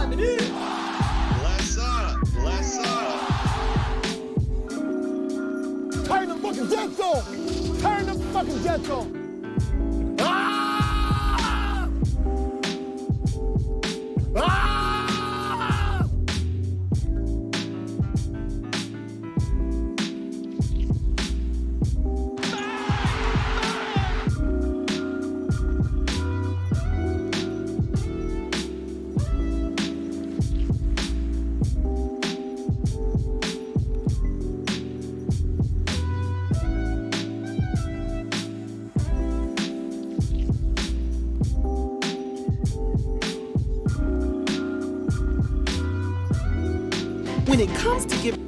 time it is. Bless up. Bless up. Turn the fucking jets on. Turn the fucking jets on. Ah! Ah! When it comes to giving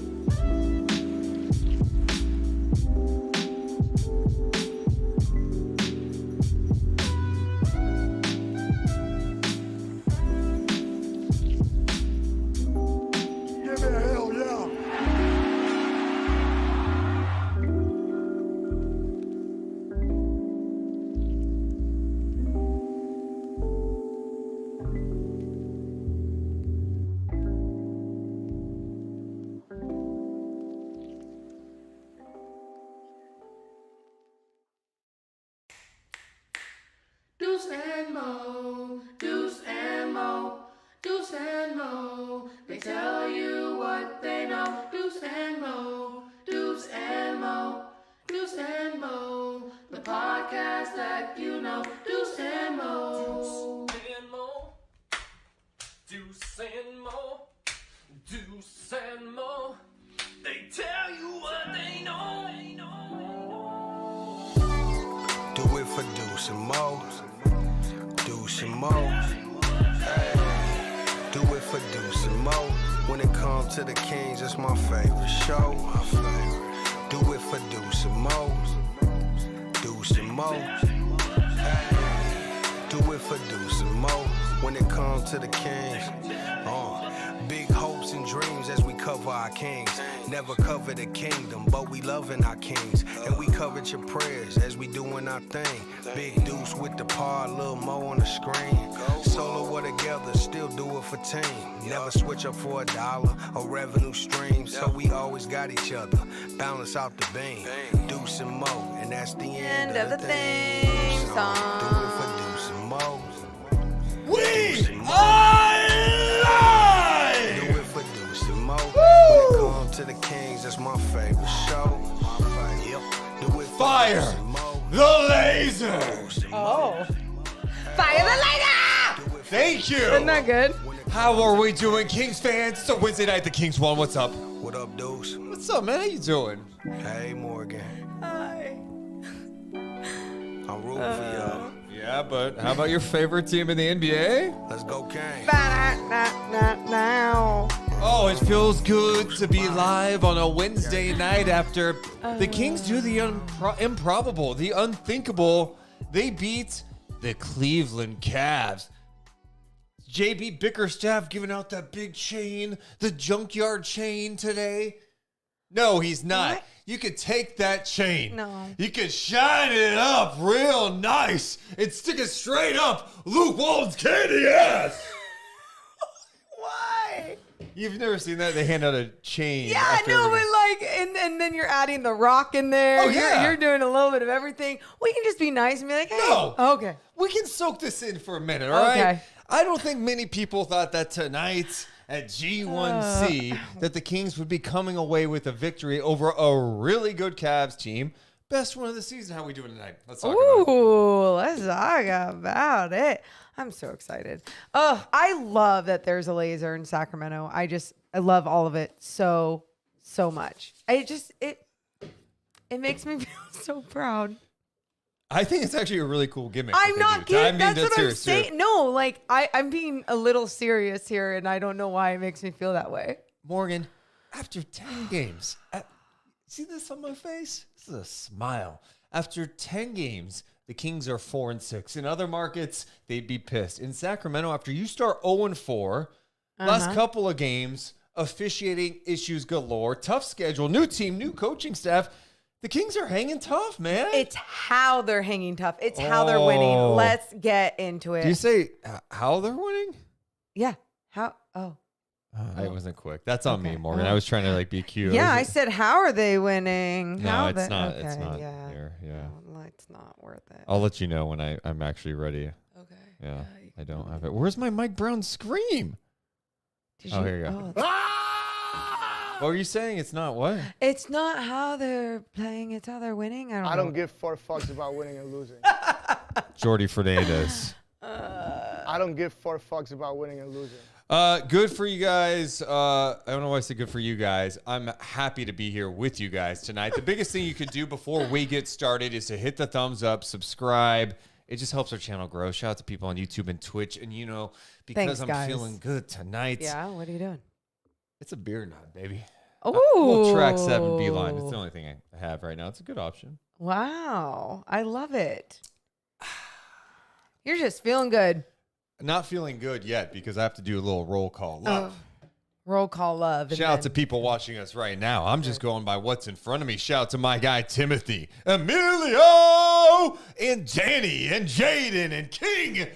Give me a hell yeah. Deuce and Mo, Deuce and Mo, Deuce and Mo. They tell you what they know. Deuce and Mo, Deuce and Mo, Deuce and Mo. The podcast that you know. Deuce and Mo. Deuce and Mo, Deuce and Mo, Deuce and Mo. They tell you what they know. Do it for Deuce and Mo. Deuce and Mo. Hey. Do it for Deuce and Mo. When it comes to the Kings, it's my favorite show. Do it for Deuce and Mo. Deuce and Mo. Hey. Do it for Deuce and Mo. When it comes to the Kings. Big hopes and dreams as we cover our kings. Never cover the kingdom, but we loving our kings. And we covered your prayers as we doing our thing. Big Deuce with the par, Lil Mo on the screen. Solo or together, still do it for team. Never switch up for $1 or revenue stream. So we always got each other, balance out the beam. Deuce and Mo, and that's the end of the thing song. Do it for Deuce and Mo. We are live! Do it for Deuce and Mo. When it comes to the Kings, that's my favorite show. Yep. Do it for Fire Deuce and Mo. the laser. Oh. Fire the lighter! Thank you. Isn't that good? How are we doing, Kings fans? It's a Wednesday night. The Kings won. What's up? What up, Deuce? What's up, man? How you doing? Hey, Morgan. Hi. I'm rooting for y'all. Yeah, but how about your favorite team in the NBA? Let's go, Kings. Now. Oh, it feels good to be live on a Wednesday night after the Kings do the improbable, the unthinkable. They beat the Cleveland Cavs. JB Bickerstaff giving out that big chain, the junkyard chain today. No, he's not. What? You could take that chain. No. You could shine it up real nice and stick it straight up Luke Walton's candy ass. Why? You've never seen that? They hand out a chain. Yeah, I after know, every- but like, and then you're adding the rock in there. Oh, yeah. You're doing a little bit of everything. We can just be nice and be like, hey. No. Okay. We can soak this in for a minute, all right? Okay. I don't think many people thought that tonight at G1C that the Kings would be coming away with a victory over a really good Cavs team. Best one of the season. How we doing tonight? Let's talk about it. Ooh, let's talk about it. I'm so excited. Oh, I love that there's a laser in Sacramento. I love all of it so much. It makes me feel so proud. I think it's actually a really cool gimmick. I'm not kidding. That's what I'm serious, too. saying. No, like I'm being a little serious here, and I don't know why it makes me feel that way. Morgan, after 10 games, see this on my face? This is a smile. After 10 games, the Kings are 4-6. In other markets, they'd be pissed. In Sacramento, after you start 0-4, last couple of games, officiating issues galore, tough schedule, new team, new coaching staff. The Kings are hanging tough, man. It's how they're hanging tough. It's how they're winning. Let's get into it. Do you say how they're winning? Yeah. How? Oh. It wasn't quick. That's on me, Okay. Morgan. Oh. I was trying to like be cute. Yeah, I said, how are they winning? No, How it's not. Okay, It's not yeah. here. Yeah. No, it's not worth it. I'll let you know when I'm actually ready. Okay. Yeah. you I can don't do have that. it. Where's my Mike Brown scream? Did Oh, here you go. What were you saying? It's not what? It's not how they're playing. It's how they're winning. I don't know. I don't give 4 fucks about winning and losing. Jordy Fernandez. I don't give 4 fucks about winning and losing. Good for you guys. I don't know why I said good for you guys. I'm happy to be here with you guys tonight. The biggest thing you could do before we get started is to hit the thumbs up, subscribe. It just helps our channel grow. Shout out to people on YouTube and Twitch. And, because Thanks, I'm guys. feeling good tonight, Yeah, what are you doing? it's a beer nod, baby. Oh, Little track 7 Beeline. It's the only thing I have right now. It's a good option. Wow, I love it. You're just feeling good. Not feeling good yet because I have to do a little roll call love. Roll call love. and Shout out to then- people watching us right now. I'm just going by what's in front of me. Shout out to my guy Timothy, Emilio, and Danny, and Jaden, and King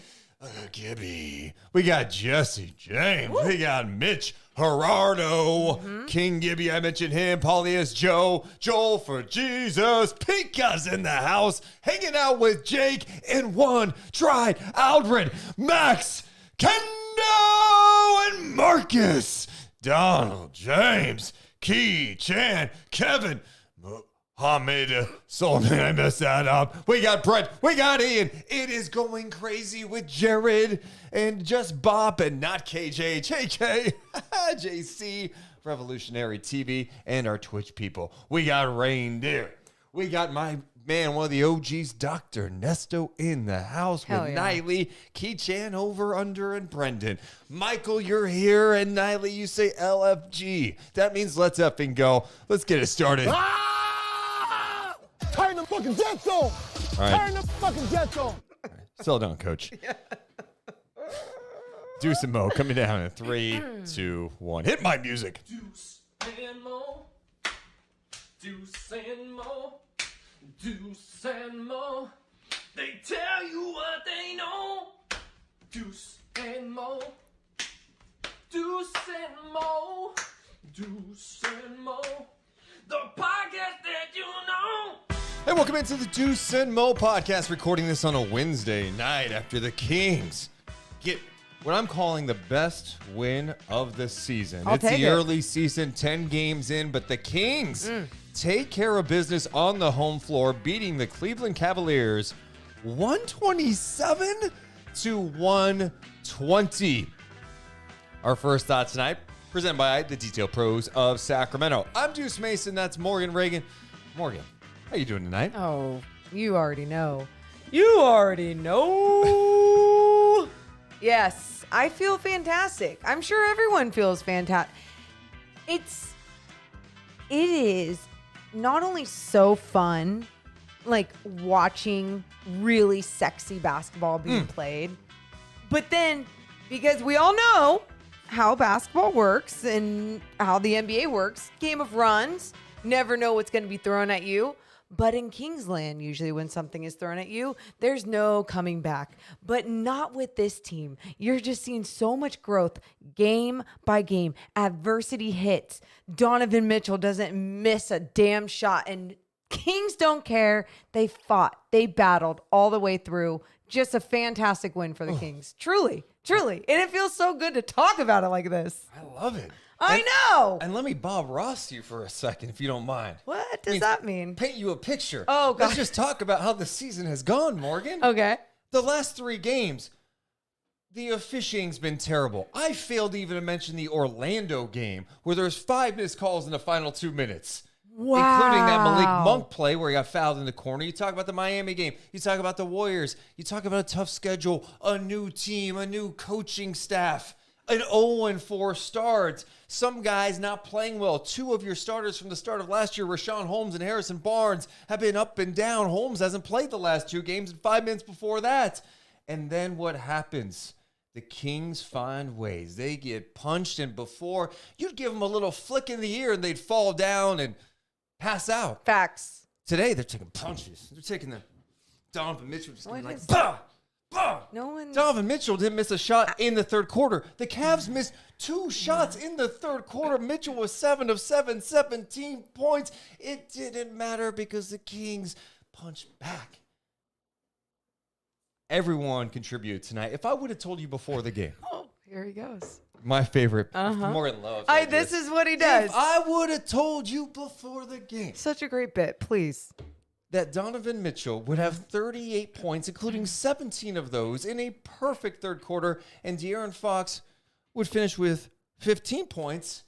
Gibby. We got Jesse James. We got Mitch Gerardo. King Gibby, I mentioned him. Paulius Joe. Joel for Jesus. Pika's in the house. Hanging out with Jake and one tried Aldred. Max. Kendo and Marcus. Donald James. Key Chan. Kevin. Hamid Solomon, I messed that up. We got Brett. We got Ian. It is going crazy with Jared and just Bob and not KJ, JK, JC, Revolutionary TV, and our Twitch people. We got Reindeer. We got my man, one of the OGs, Dr. Nesto in the house Hell with yeah. Niley, Key-Chan over, under, and Brendan. Michael, you're here, and Niley, you say LFG. That means let's effing go. Let's get it started. Turn the fucking Jets on. right. Turn the fucking Jets on. Settle down, coach. Deuce and Mo coming down in 3, 2, 1. Hit my music. Deuce and Mo. Deuce and Mo. Deuce and Mo. They tell you what they know. Deuce and Mo. Deuce and Mo. Deuce and Mo. The podcast that you know. Hey, welcome into the Deuce and Mo podcast. Recording this on a Wednesday night after the Kings get what I'm calling the best win of the season. I'll It's take the it. early season, 10 games in, but the Kings take care of business on the home floor, beating the Cleveland Cavaliers 127 to 120. Our first thought tonight, presented by the Detail Pros of Sacramento. I'm Deuce Mason. That's Morgan Reagan. Morgan, how you doing tonight? Oh, you already know. You already know. Yes, I feel fantastic. I'm sure everyone feels fantastic. It is not only so fun, like watching really sexy basketball being played, but then because we all know how basketball works and how the NBA works, game of runs, never know what's going to be thrown at you. But in Kingsland, usually when something is thrown at you, there's no coming back. But not with this team. You're just seeing so much growth game by game. Adversity hits. Donovan Mitchell doesn't miss a damn shot. And Kings don't care. They fought. They battled all the way through. Just a fantastic win for the Kings. Truly, truly. And it feels so good to talk about it like this. I love it. I know. And let me Bob Ross you for a second, if you don't mind. What does that mean? Paint you a picture. Oh, Let's God. just talk about how the season has gone, Morgan. Okay. The last 3 games, the officiating's been terrible. I failed even to mention the Orlando game, where there's 5 missed calls in the final 2 minutes. Wow. Including that Malik Monk play where he got fouled in the corner. You talk about the Miami game. You talk about the Warriors. You talk about a tough schedule, a new team, a new coaching staff, an 0-4 start. Some guys not playing well. 2 of your starters from the start of last year, Richaun Holmes and Harrison Barnes, have been up and down. Holmes hasn't played the last 2 games and 5 minutes before that. And then what happens? The Kings find ways. They get punched, and before, you'd give them a little flick in the ear and they'd fall down and pass out. Facts. Today, they're taking punches. They're taking the Donovan Mitchell, just What like, is bah! No one. Donovan Mitchell didn't miss a shot in the third quarter. The Cavs missed 2 shots in the third quarter. Mitchell was 7 of 7, 17 points. It didn't matter because the Kings punched back. Everyone contributed tonight. If I would have told you before the game. Oh, here he goes. My favorite. Morgan loves. This is what he does. If I would have told you before the game. Such a great bit. Please. That Donovan Mitchell would have 38 points, including 17 of those in a perfect third quarter, and De'Aaron Fox would finish with 15 points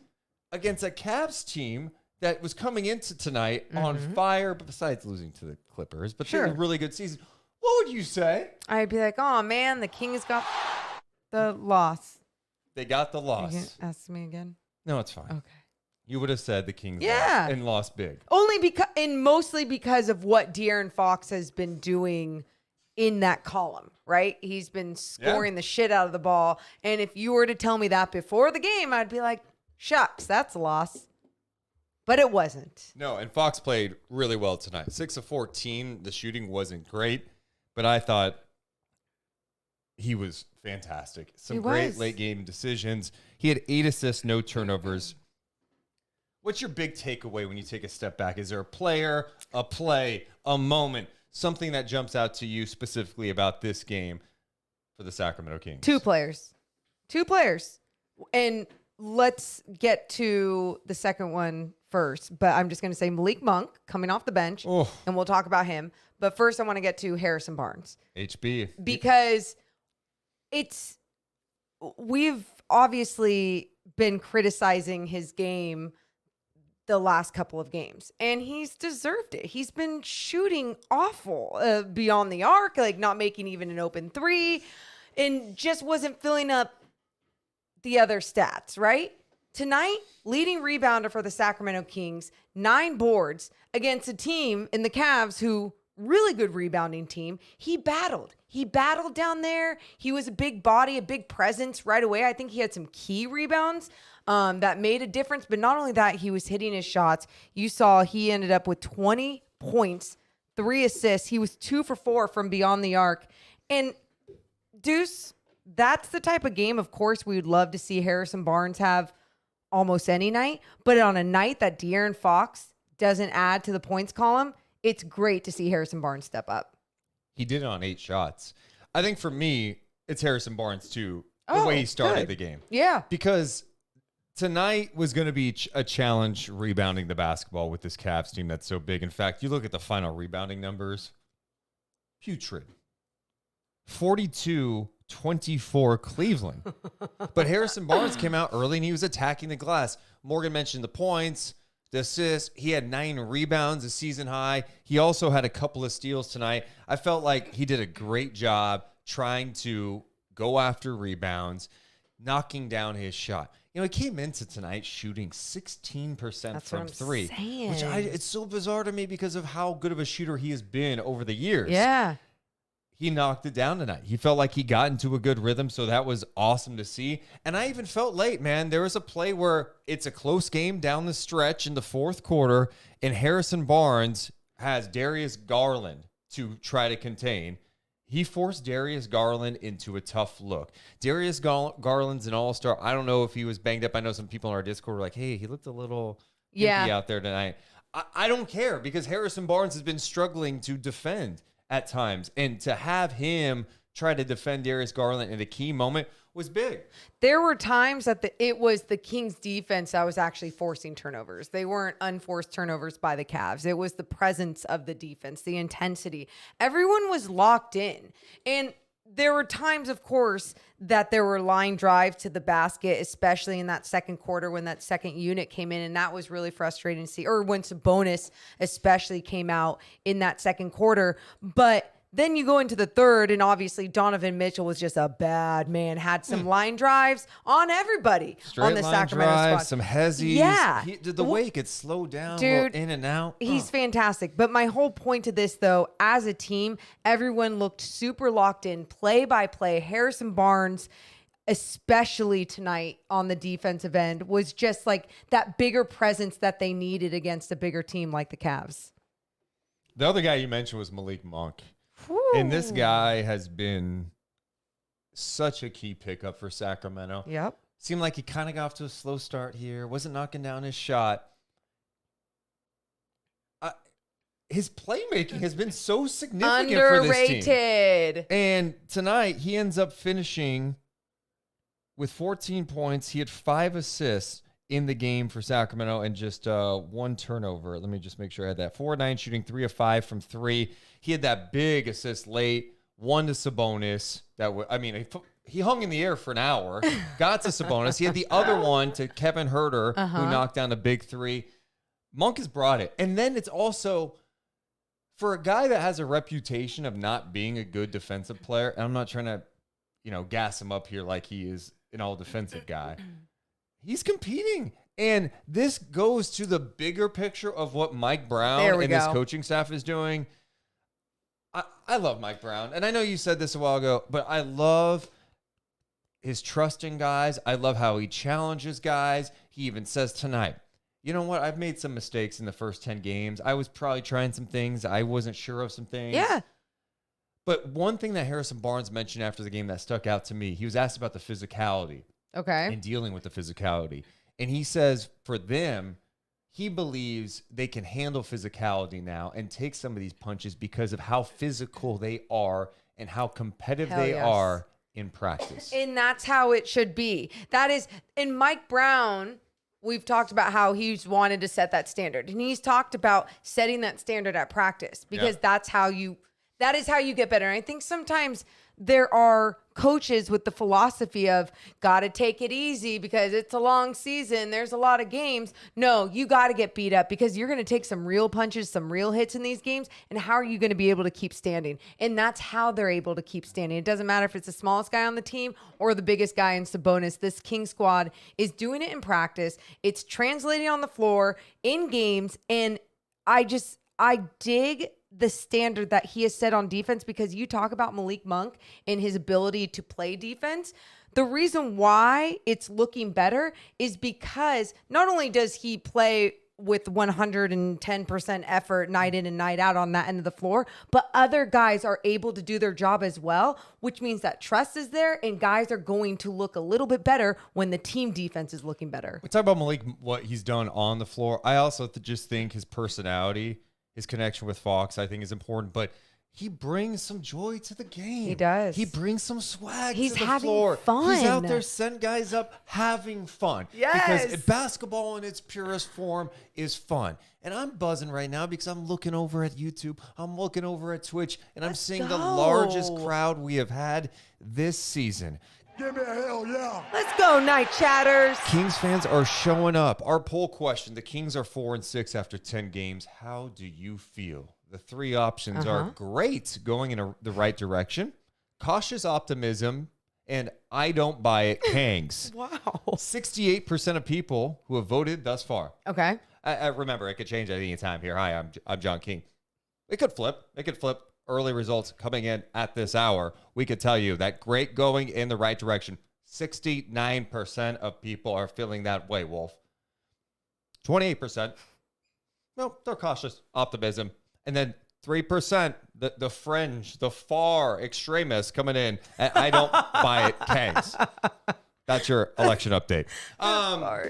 against a Cavs team that was coming into tonight on fire, but besides losing to the Clippers, but they had a really good season. What would you say? I'd be like, oh, man, the Kings got the loss. They got the You loss. can ask me again? No, it's fine. Okay. You would have said the Kings Yeah. lost and lost big. Only because, and mostly because of what De'Aaron Fox has been doing in that column, right? He's been scoring the shit out of the ball. And if you were to tell me that before the game, I'd be like, shucks, that's a loss. But it wasn't. No, and Fox played really well tonight. 6 of 14. The shooting wasn't great, but I thought he was fantastic. Some great late game decisions. He had 8 assists, no turnovers. What's your big takeaway when you take a step back? Is there a player, a play, a moment, something that jumps out to you specifically about this game for the Sacramento Kings? 2 players. 2 players. And let's get to the second one first. But I'm just going to say Malik Monk coming off the bench, and we'll talk about him. But first, I want to get to Harrison Barnes. HB. Because we've obviously been criticizing his game the last couple of games, and he's deserved it. He's been shooting awful beyond the arc, like not making even an open 3, and just wasn't filling up the other stats, right? Tonight, leading rebounder for the Sacramento Kings, 9 boards against a team in the Cavs who really good rebounding team. He battled down there. He was a big body, a big presence right away. I think he had some key rebounds that made a difference. But not only that, he was hitting his shots. You saw he ended up with 20 points, 3 assists. He was 2 for 4 from beyond the arc. And Deuce, that's the type of game, of course, we would love to see Harrison Barnes have almost any night. But on a night that De'Aaron Fox doesn't add to the points column, it's great to see Harrison Barnes step up. He did it on 8 shots. I think for me, it's Harrison Barnes too, the way he started the game. Yeah. Because tonight was going to be a challenge rebounding the basketball with this Cavs team that's so big. In fact, you look at the final rebounding numbers, putrid. 42-24 Cleveland. But Harrison Barnes came out early and he was attacking the glass. Morgan mentioned the points, the assists. He had 9 rebounds, a season high. He also had a couple of steals tonight. I felt like he did a great job trying to go after rebounds, knocking down his shot. You know, he came into tonight shooting 16% from 3, which it's so bizarre to me because of how good of a shooter he has been over the years. Yeah. He knocked it down tonight. He felt like he got into a good rhythm, so that was awesome to see. And I even felt late, man. There was a play where it's a close game down the stretch in the fourth quarter, and Harrison Barnes has Darius Garland to try to contain. He forced Darius Garland into a tough look. Darius Garland's an all-star. I don't know if he was banged up. I know some people in our Discord were like, hey, he looked a little gimpy out there tonight. I don't care because Harrison Barnes has been struggling to defend at times. And to have him try to defend Darius Garland in a key moment was big. There were times that it was the Kings defense that was actually forcing turnovers. They weren't unforced turnovers by the Cavs. It was the presence of the defense, the intensity. Everyone was locked in. And there were times, of course, that there were line drives to the basket, especially in that second quarter when that second unit came in. And that was really frustrating to see. Or when Sabonis especially came out in that second quarter. But then you go into the third, and obviously Donovan Mitchell was just a bad man. Had some line drives on everybody on the Sacramento squad. Some hezzies. Yeah. The way he could slow down, dude, in and out. He's fantastic. But my whole point to this, though, as a team, everyone looked super locked in, play by play. Harrison Barnes, especially tonight on the defensive end, was just like that bigger presence that they needed against a bigger team like the Cavs. The other guy you mentioned was Malik Monk. And this guy has been such a key pickup for Sacramento. Yep. Seemed like he kind of got off to a slow start here. Wasn't knocking down his shot. His playmaking has been so significant for this team. Underrated. And tonight, he ends up finishing with 14 points. He had 5 assists in the game for Sacramento and just 1 turnover. Let me just make sure I had that. 4-9 shooting, 3 of 5 from 3. He had that big assist late, 1 to Sabonis. He hung in the air for an hour, got to Sabonis. He had the other one to Kevin Huerter, who knocked down a big 3. Monk has brought it. And then it's also, for a guy that has a reputation of not being a good defensive player, and I'm not trying to, gas him up here like he is an all-defensive guy, he's competing. And this goes to the bigger picture of what Mike Brown and his coaching staff is doing. I love Mike Brown. And I know you said this a while ago, but I love his trust in guys. I love how he challenges guys. He even says tonight, you know what? I've made some mistakes in the first 10 games. I was probably trying some things. I wasn't sure of some things. Yeah. But one thing that Harrison Barnes mentioned after the game that stuck out to me, he was asked about the physicality. Okay. And dealing with the physicality. And he says for them, he believes they can handle physicality now and take some of these punches because of how physical they are and how competitive they are in practice. And that's how it should be. That is, and Mike Brown, we've talked about how he's wanted to set that standard. And he's talked about setting that standard at practice because that is how you get better. And I think sometimes there are coaches with the philosophy of got to take it easy because it's a long season. There's a lot of games. No, you got to get beat up because you're going to take some real punches, some real hits in these games. And how are you going to be able to keep standing? And that's how they're able to keep standing. It doesn't matter if it's the smallest guy on the team or the biggest guy in Sabonis. This King squad is doing it in practice. It's translating on the floor in games. And I dig the standard that he has set on defense because you talk about Malik Monk and his ability to play defense. The reason why it's looking better is because not only does he play with 110% effort night in and night out on that end of the floor, but other guys are able to do their job as well, which means that trust is there and guys are going to look a little bit better when the team defense is looking better. We talk about Malik, what he's done on the floor. I also just think his personality, his connection with Fox, I think is important, but he brings some joy to the game. He does. He brings some swag He's to the having floor. fun. He's out there setting guys up, having fun. Yes. Because basketball in its purest form is fun. And I'm buzzing right now because I'm looking over at YouTube. I'm looking over at Twitch, and I'm seeing the largest crowd we have had this season. Give me a hell yeah. Let's go, Night Chatters. Kings fans are showing up. Our poll question, the Kings are 4-6 after 10 games. How do you feel? The 3 options are great, going in the right direction, cautious optimism, and I don't buy it, Kangs. Wow. 68% of people who have voted thus far. Okay. Remember, it could change at any time here. Hi, I'm John King. It could flip. Early results coming in at this hour. We could tell you that great going in the right direction. 69% of people are feeling that way, Wolf. 28%, well, they're cautious optimism. And then 3%, the fringe, the far extremists coming in. I don't buy it, Kangs. That's your election update.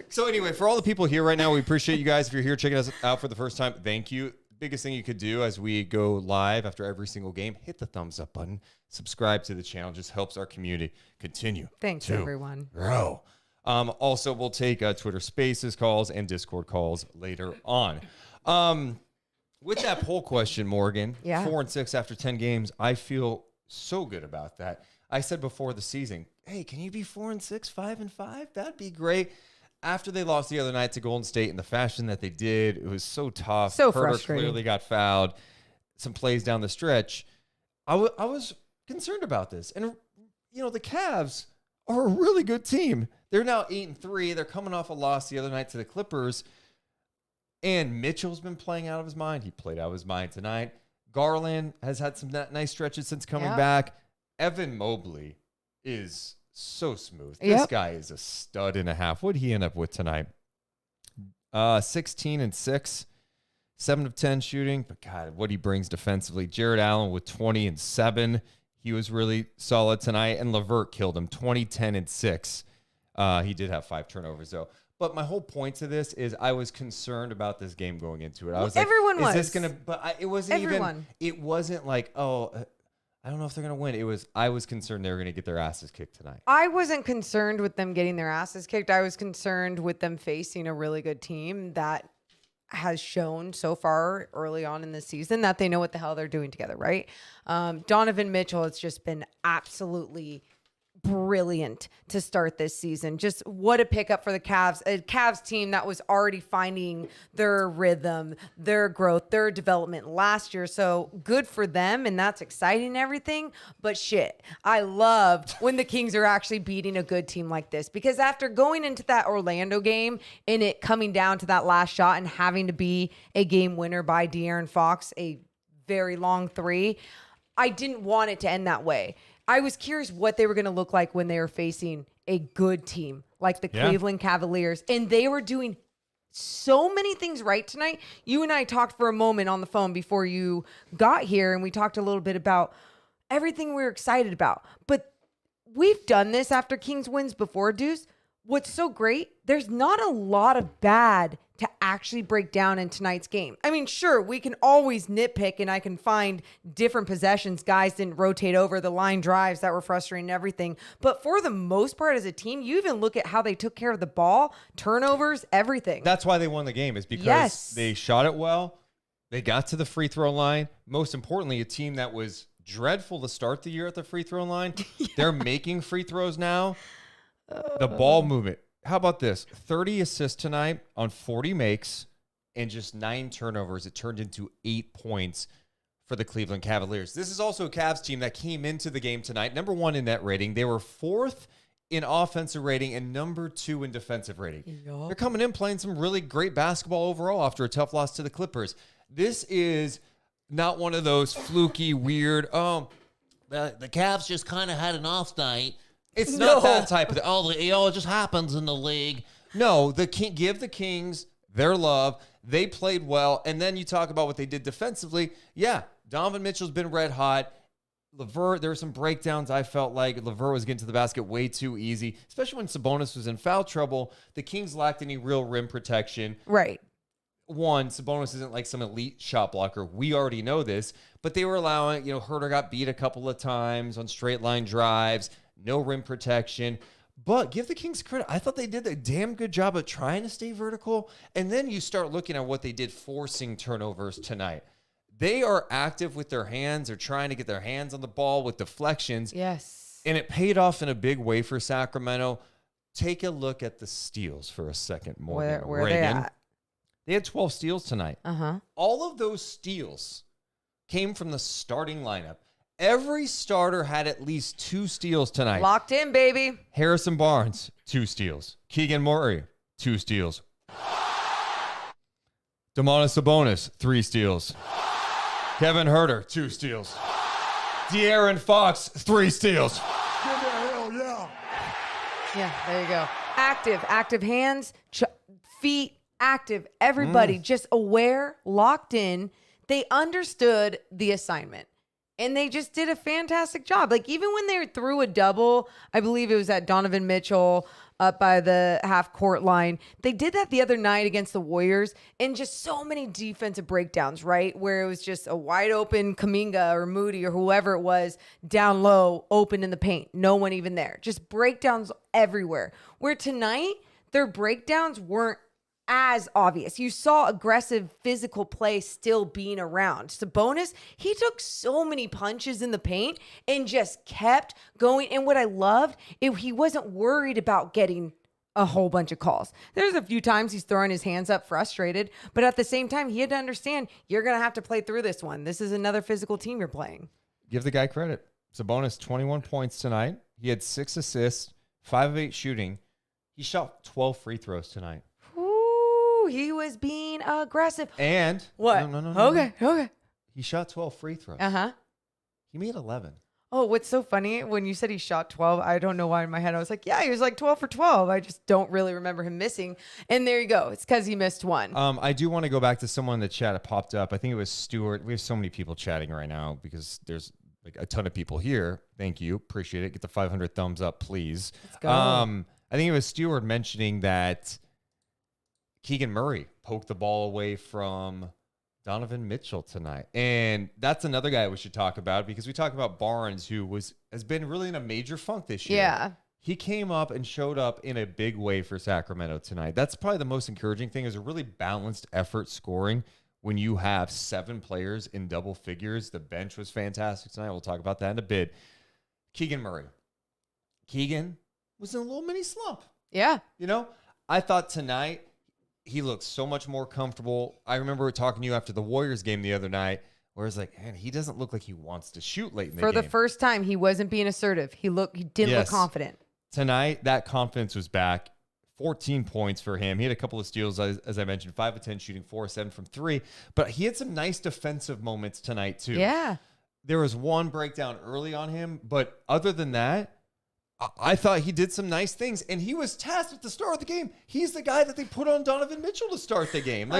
So anyway, for all the people here right now, we appreciate you guys. If you're here checking us out for the first time, thank you. Biggest thing you could do as we go live after every single game, hit the thumbs up button, subscribe to the channel. Just helps our community continue. Thanks, everyone. Grow. Also, we'll take Twitter Spaces calls and Discord calls later on. With that poll question, Morgan, 4-6 after 10 games, I feel so good about that. I said before the season, hey, can you be 4-6, 5-5? That'd be great. After they lost the other night to Golden State in the fashion that they did, it was so tough. So Huerter frustrating. clearly got fouled. Some plays down the stretch. I was concerned about this. And, the Cavs are a really good team. They're now 8-3. They're coming off a loss the other night to the Clippers. And Mitchell's been playing out of his mind. He played out of his mind tonight. Garland has had some nice stretches since coming back. Evan Mobley is so smooth. This guy is a stud and a half. What did he end up with tonight? 16-6, 7 of 10 shooting. But God, what he brings defensively. Jared Allen with 20-7. He was really solid tonight, and LeVert killed him 20, 10, and 6. He did have 5 turnovers, though. But my whole point to this is I was concerned about this game going into it. I was like, is this going to – but it wasn't even – it wasn't like, I don't know if they're going to win. I was concerned they were going to get their asses kicked tonight. I wasn't concerned with them getting their asses kicked. I was concerned with them facing a really good team that has shown so far early on in the season that they know what the hell they're doing together, right? Donovan Mitchell has just been absolutely brilliant to start this season. Just what a pickup for the Cavs. A Cavs team that was already finding their rhythm, their growth, their development last year. So good for them, and that's exciting and everything. But shit, I love when the Kings are actually beating a good team like this, because after going into that Orlando game and it coming down to that last shot and having to be a game winner by De'Aaron Fox, a very long 3, I didn't want it to end that way. I was curious what they were going to look like when they were facing a good team like the Cleveland Cavaliers. And they were doing so many things right tonight. You and I talked for a moment on the phone before you got here, and we talked a little bit about everything we were excited about. But we've done this after Kings wins before, Deuce. What's so great, there's not a lot of bad to actually break down in tonight's game. I mean, sure, we can always nitpick, and I can find different possessions. Guys didn't rotate over, the line drives that were frustrating and everything. But for the most part as a team, you even look at how they took care of the ball, turnovers, everything. That's why they won the game, is because they shot it well. They got to the free throw line. Most importantly, a team that was dreadful to start the year at the free throw line. They're making free throws now. The ball movement. How about this? 30 assists tonight on 40 makes and just 9 turnovers. It turned into 8 points for the Cleveland Cavaliers. This is also a Cavs team that came into the game tonight, number 1 in net rating. They were 4th in offensive rating and number 2 in defensive rating. Yep. They're coming in playing some really great basketball overall after a tough loss to the Clippers. This is not one of those fluky, weird, the Cavs just kind of had an off night. It's not that type of thing. It just happens in the league. No, give the Kings their love. They played well. And then you talk about what they did defensively. Yeah, Donovan Mitchell's been red hot. LeVert, there were some breakdowns. I felt like LeVert was getting to the basket way too easy, especially when Sabonis was in foul trouble. The Kings lacked any real rim protection. Right. One, Sabonis isn't like some elite shot blocker. We already know this. But they were allowing, Herter got beat a couple of times on straight line drives. No rim protection. But give the Kings credit. I thought they did a damn good job of trying to stay vertical. And then you start looking at what they did forcing turnovers tonight. They are active with their hands. They're trying to get their hands on the ball with deflections. Yes. And it paid off in a big way for Sacramento. Take a look at the steals for a second, Morgan. Where are they at? They had 12 steals tonight. Uh-huh. All of those steals came from the starting lineup. Every starter had at least 2 steals tonight. Locked in, baby. Harrison Barnes, 2 steals. Keegan Murray, 2 steals. Domantas Sabonis, 3 steals. Kevin Herter, 2 steals. De'Aaron Fox, 3 steals. Hell yeah. Yeah, there you go. Active hands, feet, active. Everybody just aware, locked in. They understood the assignment. And they just did a fantastic job. Like, even when they threw a double, I believe it was at Donovan Mitchell up by the half-court line. They did that the other night against the Warriors, and just so many defensive breakdowns, right? Where it was just a wide-open Kuminga or Moody or whoever it was down low, open in the paint. No one even there. Just breakdowns everywhere. Where tonight, their breakdowns weren't as obvious. You saw aggressive physical play still being around. Sabonis, he took so many punches in the paint and just kept going. And what I loved, he wasn't worried about getting a whole bunch of calls. There's a few times he's throwing his hands up frustrated, but at the same time, he had to understand you're going to have to play through this one. This is another physical team you're playing. Give the guy credit. Sabonis, 21 points tonight. He had 6 assists, 5 of 8 shooting. He shot 12 free throws tonight. He was being aggressive. And what? No. Okay. He shot 12 free throws. Uh-huh. He made 11. Oh, what's so funny when you said he shot 12, I don't know why in my head I was like, yeah, he was like 12 for 12. I just don't really remember him missing. And there you go. It's because he missed one. I do want to go back to someone in the chat that popped up. I think it was Stuart. We have so many people chatting right now because there's like a ton of people here. Thank you. Appreciate it. Get the 500 thumbs up, please. Let's go. I think it was Stewart mentioning that Keegan Murray poked the ball away from Donovan Mitchell tonight. And that's another guy we should talk about, because we talk about Barnes, who has been really in a major funk this year. Yeah. He came up and showed up in a big way for Sacramento tonight. That's probably the most encouraging thing, is a really balanced effort scoring when you have 7 players in double figures. The bench was fantastic tonight. We'll talk about that in a bit. Keegan Murray. Keegan was in a little mini slump. Yeah. You know, I thought tonight he looked so much more comfortable. I remember talking to you after the Warriors game the other night, where it's like, man, he doesn't look like he wants to shoot late in the game. For the first time, he wasn't being assertive. He didn't look confident. Tonight, that confidence was back. 14 points for him. He had a couple of steals, as I mentioned, 5 of 10 shooting, 4 of 7 from 3. But he had some nice defensive moments tonight, too. Yeah. There was one breakdown early on him, but other than that, I thought he did some nice things. And he was tasked at the start of the game. He's the guy that they put on Donovan Mitchell to start the game.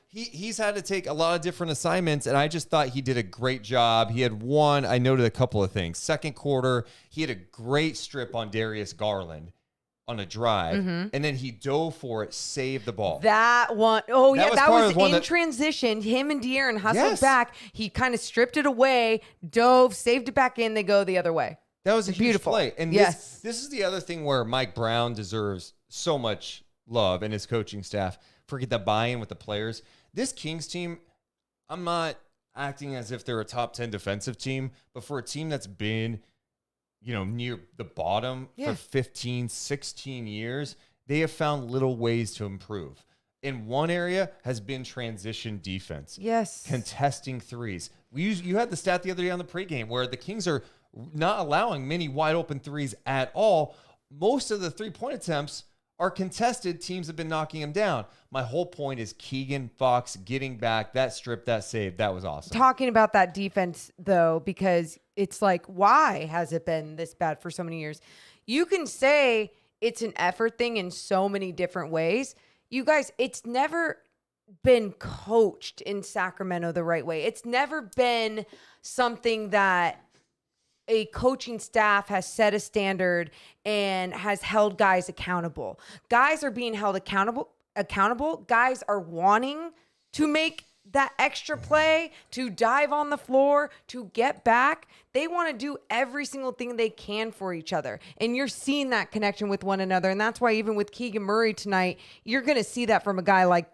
He's had to take a lot of different assignments, and I just thought he did a great job. He had one, I noted a couple of things. Second quarter, he had a great strip on Darius Garland on a drive, and then he dove for it, saved the ball. That one, that was in transition. Him and De'Aaron hustled back. He kind of stripped it away, dove, saved it back in. They go the other way. That was a beautiful play. And yes, this is the other thing where Mike Brown deserves so much love, and his coaching staff. Forget the buy-in with the players. This Kings team, I'm not acting as if they're a top 10 defensive team, but for a team that's been, near the bottom for 15, 16 years, they have found little ways to improve. In one area has been transition defense. Yes. Contesting threes. You had the stat the other day on the pregame where the Kings are not allowing many wide open threes at all. Most of the 3-point attempts are contested. Teams have been knocking them down. My whole point is Keegan Fox getting back, that strip, that save. That was awesome. Talking about that defense, though, because it's like, why has it been this bad for so many years? You can say it's an effort thing in so many different ways. You guys, it's never been coached in Sacramento the right way. It's never been something that a coaching staff has set a standard and has held guys accountable. Guys are being held accountable. Guys are wanting to make that extra play, to dive on the floor, to get back. They want to do every single thing they can for each other. And you're seeing that connection with one another. And that's why even with Keegan Murray tonight, you're going to see that from a guy like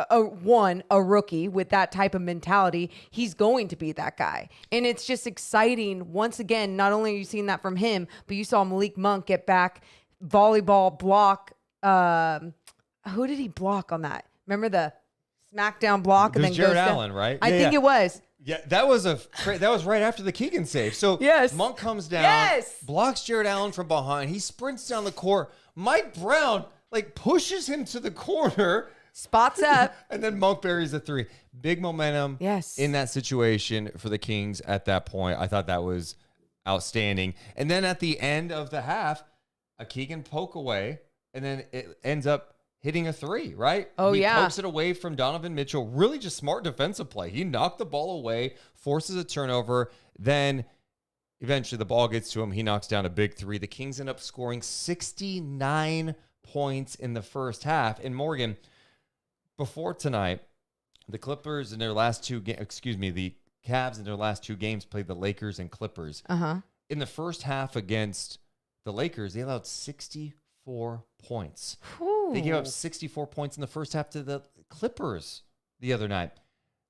a rookie with that type of mentality. He's going to be that guy. And it's just exciting. Once again, not only are you seeing that from him, but you saw Malik Monk get back, volleyball block. Who did he block on that? Remember the smackdown block? And then Jared Allen, right? I think it was. Yeah, that was right after the Keegan save. So Monk comes down, blocks Jared Allen from behind. He sprints down the court. Mike Brown pushes him to the corner. Spots up. And then Monk buries the 3. Big momentum in that situation for the Kings at that point. I thought that was outstanding. And then at the end of the half, a Keegan poke away, and then it ends up hitting a 3, right? He pokes it away from Donovan Mitchell. Really just smart defensive play. He knocked the ball away, forces a turnover. Then eventually the ball gets to him. He knocks down a big 3. The Kings end up scoring 69 points in the first half. And Morgan, before tonight, the Clippers in their last the Cavs in their last 2 games played the Lakers and Clippers. In the first half against the Lakers, they allowed 64 points. They gave up 64 points in the first half to the Clippers the other night.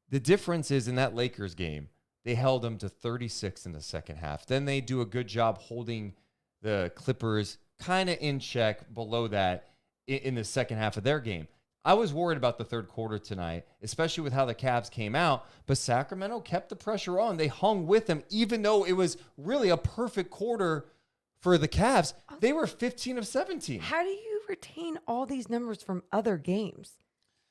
The difference is in that Lakers game, they held them to 36 in the second half. Then they do a good job holding the Clippers kind of in check below that in the second half of their game. I was worried about the third quarter tonight, especially with how the Cavs came out, but Sacramento kept the pressure on. They hung with them, even though it was really a perfect quarter for the Cavs. They were 15 of 17. How do you retain all these numbers from other games?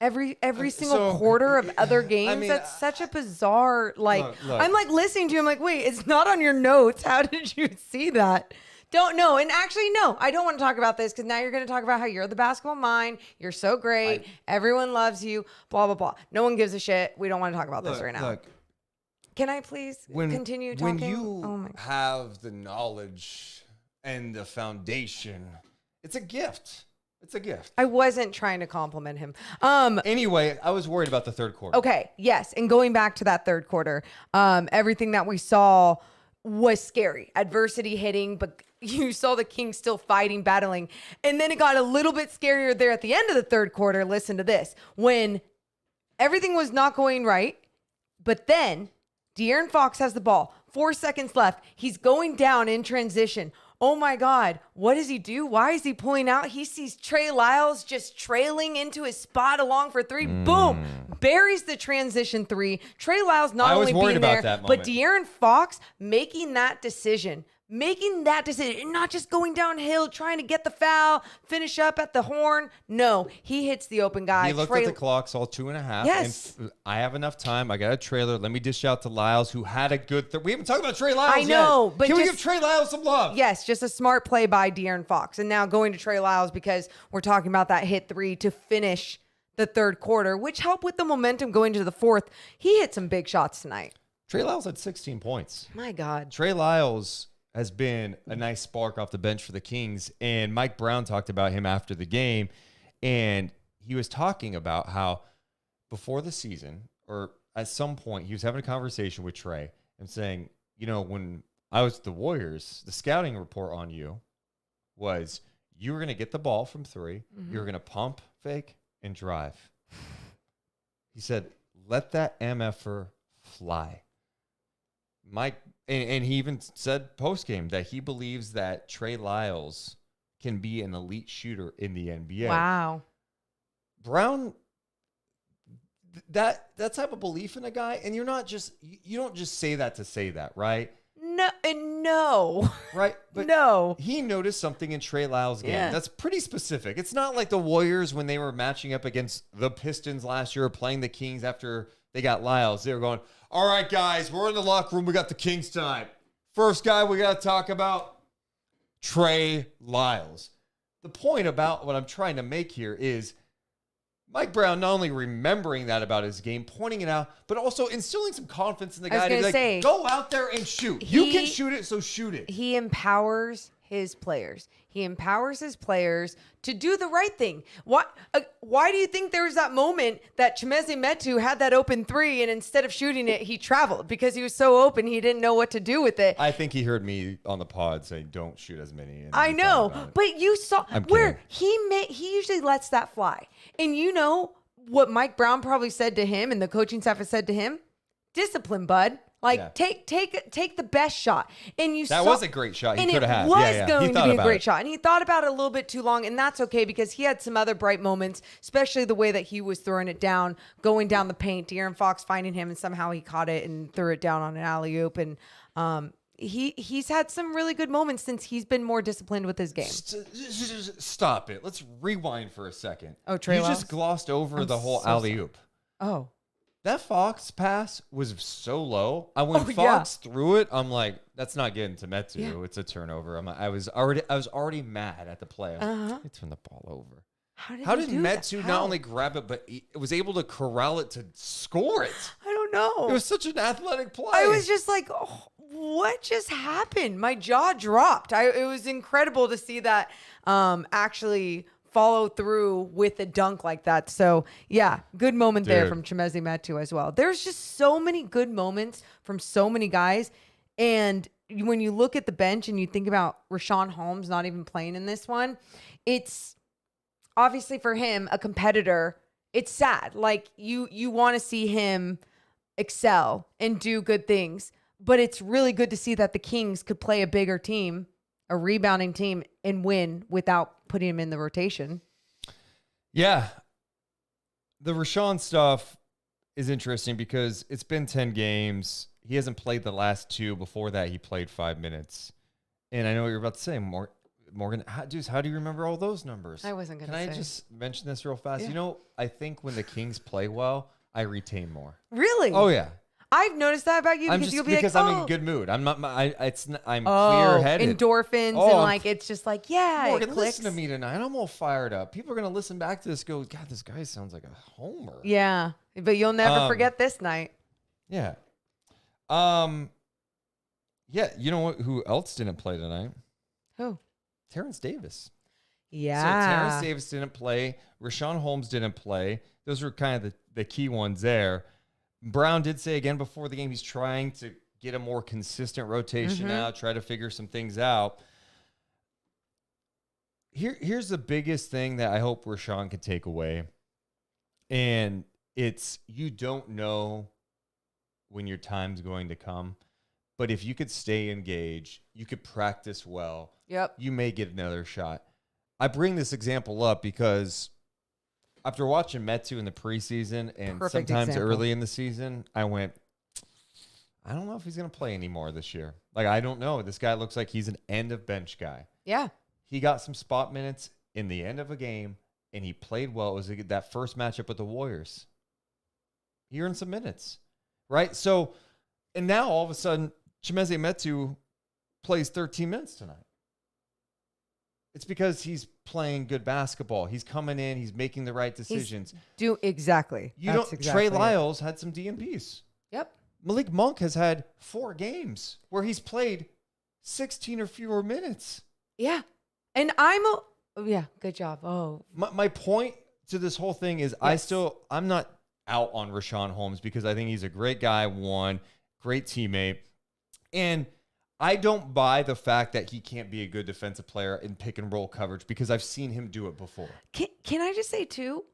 Every single quarter of other games? I mean, that's such a bizarre, look. I'm listening to you. I'm like, wait, it's not on your notes. How did you see that? Don't know. And actually, no, I don't want to talk about this because now you're going to talk about how you're the basketball mind. You're so great. Everyone loves you, blah, blah, blah. No one gives a shit. We don't want to talk about this right now. Look, Can I please continue talking? When you Oh my. have the knowledge and the foundation, it's a gift. It's a gift. I wasn't trying to compliment him. Anyway, I was worried about the third quarter. Okay, yes. And going back to that third quarter, everything that we saw was scary. Adversity hitting, but you saw the Kings still fighting, battling. And then it got a little bit scarier there at the end of the third quarter. Listen to this. When everything was not going right, but then De'Aaron Fox has the ball. 4 seconds left. He's going down in transition. Oh my God, what does he do? Why is he pulling out? He sees Trey Lyles just trailing into his spot along for three. Boom, buries the transition three. Trey Lyles not only being there, but De'Aaron Fox making that decision, and not just going downhill, trying to get the foul, finish up at the horn. No, he hits the open guy. He looked at the clock, saw 2.5. Yes. And I have enough time. I got a trailer. Let me dish out to Lyles, who had a good we haven't talked about Trey Lyles I know, yet. but Can we give Trey Lyles some love? Yes, just a smart play by De'Aaron Fox. And now going to Trey Lyles because we're talking about that hit three to finish the third quarter, which helped with the momentum going to the fourth. He hit some big shots tonight. Trey Lyles had 16 points. My God. Trey Lyles has been a nice spark off the bench for the Kings. And Mike Brown talked about him after the game. And he was talking about how before the season, or at some point, he was having a conversation with Trey and saying, you know, when I was at the Warriors, the scouting report on you was you were going to get the ball from three. You were going to pump, fake, and drive. He said, let that MFer fly. Mike, and he even said post-game that he believes that Trey Lyles can be an elite shooter in the NBA. Wow. Brown, that type of belief in a guy, and you don't just say that to say that, right? No. Right? But no. He noticed something in Trey Lyles' game. Yeah. That's pretty specific. It's not like the Warriors when they were matching up against the Pistons last year, playing the Kings after they got Lyles. They were going, all right, guys, we're in the locker room. We got the Kings tonight. First guy we got to talk about, Trey Lyles. The point about what I'm trying to make here is Mike Brown not only remembering that about his game, pointing it out, but also instilling some confidence in the guy to be like, go out there and shoot. You can shoot it, so shoot it. He empowers his players. He empowers his players to do the right thing. Why do you think there was that moment that Chimezie Metu had that open three and instead of shooting it, he traveled because he was so open he didn't know what to do with it? I think he heard me on the pod say, don't shoot as many. I know, but you saw where he usually lets that fly. And you know what Mike Brown probably said to him and the coaching staff has said to him? Discipline, bud. Like, take the best shot. And that was a great shot he could have had. And it was going to be a great shot. And he thought about it a little bit too long, and that's okay because he had some other bright moments, especially the way that he was throwing it down, going down the paint, De'Aaron Fox finding him, and somehow he caught it and threw it down on an alley-oop. And he's had some really good moments since he's been more disciplined with his game. Stop it. Let's rewind for a second. Oh, Trey Lyles? just glossed over the whole alley-oop. Oh. That Fox pass was so low. When Fox threw it, I'm like, that's not getting to Metu. Yeah. It's a turnover. I was already mad at the play. He turned the ball over. How did Metu not only grab it, but he was able to corral it to score it? I don't know. It was such an athletic play. I was just like, oh, what just happened? My jaw dropped. It was incredible to see that actually follow through with a dunk like that. So yeah, good moment there from Chimezie Metu as well. There's just so many good moments from so many guys. And when you look at the bench and you think about Richaun Holmes not even playing in this one, it's obviously for him, a competitor. It's sad. Like you want to see him excel and do good things, but it's really good to see that the Kings could play a bigger team, a rebounding team, and win without putting him in the rotation. Yeah. The Richaun stuff is interesting because it's been 10 games. He hasn't played the last 2. Before that, he played 5 minutes. And I know what you're about to say, Morgan. How do you remember all those numbers? I wasn't going to say. Can I just mention this real fast? Yeah. You know, I think when the Kings play well, I retain more. Really? Oh, yeah. I've noticed that about you because you'll be because like, I'm in a good mood. I'm clear-headed. Endorphins and like it's just like, yeah, Morgan, it clicks. listen to me tonight. I'm all fired up. People are gonna listen back to this. Go, God, this guy sounds like a homer. Yeah, but you'll never forget this night. Yeah. Yeah, you know what? Who else didn't play tonight? Who? Terrence Davis. Yeah. So Terrence Davis didn't play. Richaun Holmes didn't play. Those were kind of the key ones there. Brown did say again before the game he's trying to get a more consistent rotation out, try to figure some things out. Here's the biggest thing that I hope Richaun could take away. And it's you don't know when your time's going to come. But if you could stay engaged, you could practice well. Yep. You may get another shot. I bring this example up because after watching Metu in the preseason and Perfect sometimes example. early in the season, I went, I don't know if he's going to play anymore this year. Like, I don't know. This guy looks like he's an end of bench guy. Yeah. He got some spot minutes in the end of a game, and he played well. It was that first matchup with the Warriors. He earned some minutes, right? So, and now all of a sudden, Chimezie Metu plays 13 minutes tonight. It's because he's playing good basketball. He's coming in. He's making the right decisions. Exactly. Trey Lyles had some DNPs. Yep. Malik Monk has had 4 games where he's played 16 or fewer minutes. Yeah. And good job. Oh. My point to this whole thing is I'm not out on Richaun Holmes because I think he's a great guy, great teammate. And I don't buy the fact that he can't be a good defensive player in pick and roll coverage because I've seen him do it before. Can I just say, too,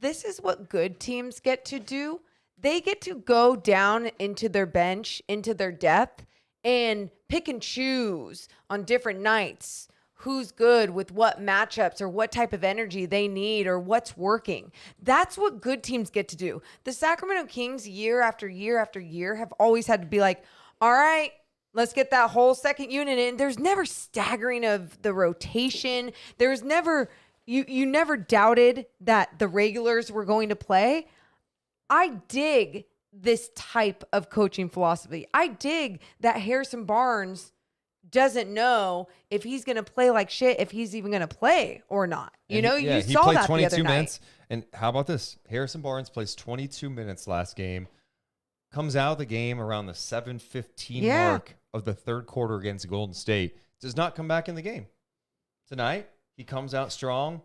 this is what good teams get to do. They get to go down into their bench, into their depth, and pick and choose on different nights who's good with what matchups or what type of energy they need or what's working. That's what good teams get to do. The Sacramento Kings, year after year after year, have always had to be like, all right, let's get that whole second unit in. There's never staggering of the rotation. There's never, you never doubted that the regulars were going to play. I dig this type of coaching philosophy. I dig that Harrison Barnes doesn't know if he's going to play like shit, if he's even going to play or not. You saw he that played the 22 other minutes. night. And how about this? Harrison Barnes plays 22 minutes last game, comes out of the game around the 7:15 mark of the third quarter against Golden State, does not come back in the game. Tonight, he comes out strong,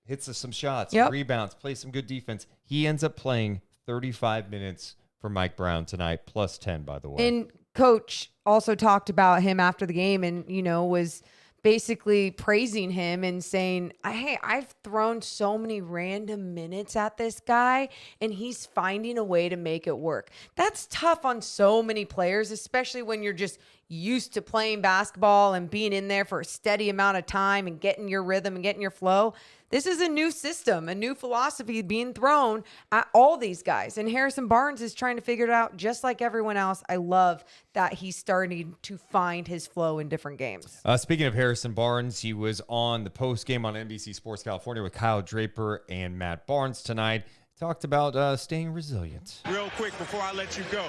hits some shots, rebounds, plays some good defense. He ends up playing 35 minutes for Mike Brown tonight, plus 10, by the way. And Coach also talked about him after the game and, was basically praising him and saying, hey, I've thrown so many random minutes at this guy and he's finding a way to make it work. That's tough on so many players, especially when you're just used to playing basketball and being in there for a steady amount of time and getting your rhythm and getting your flow. This is a new system, a new philosophy being thrown at all these guys. And Harrison Barnes is trying to figure it out just like everyone else. I love that he's starting to find his flow in different games. Speaking of Harrison Barnes, he was on the post game on NBC Sports California with Kyle Draper and Matt Barnes tonight. Talked about staying resilient. Real quick before I let you go,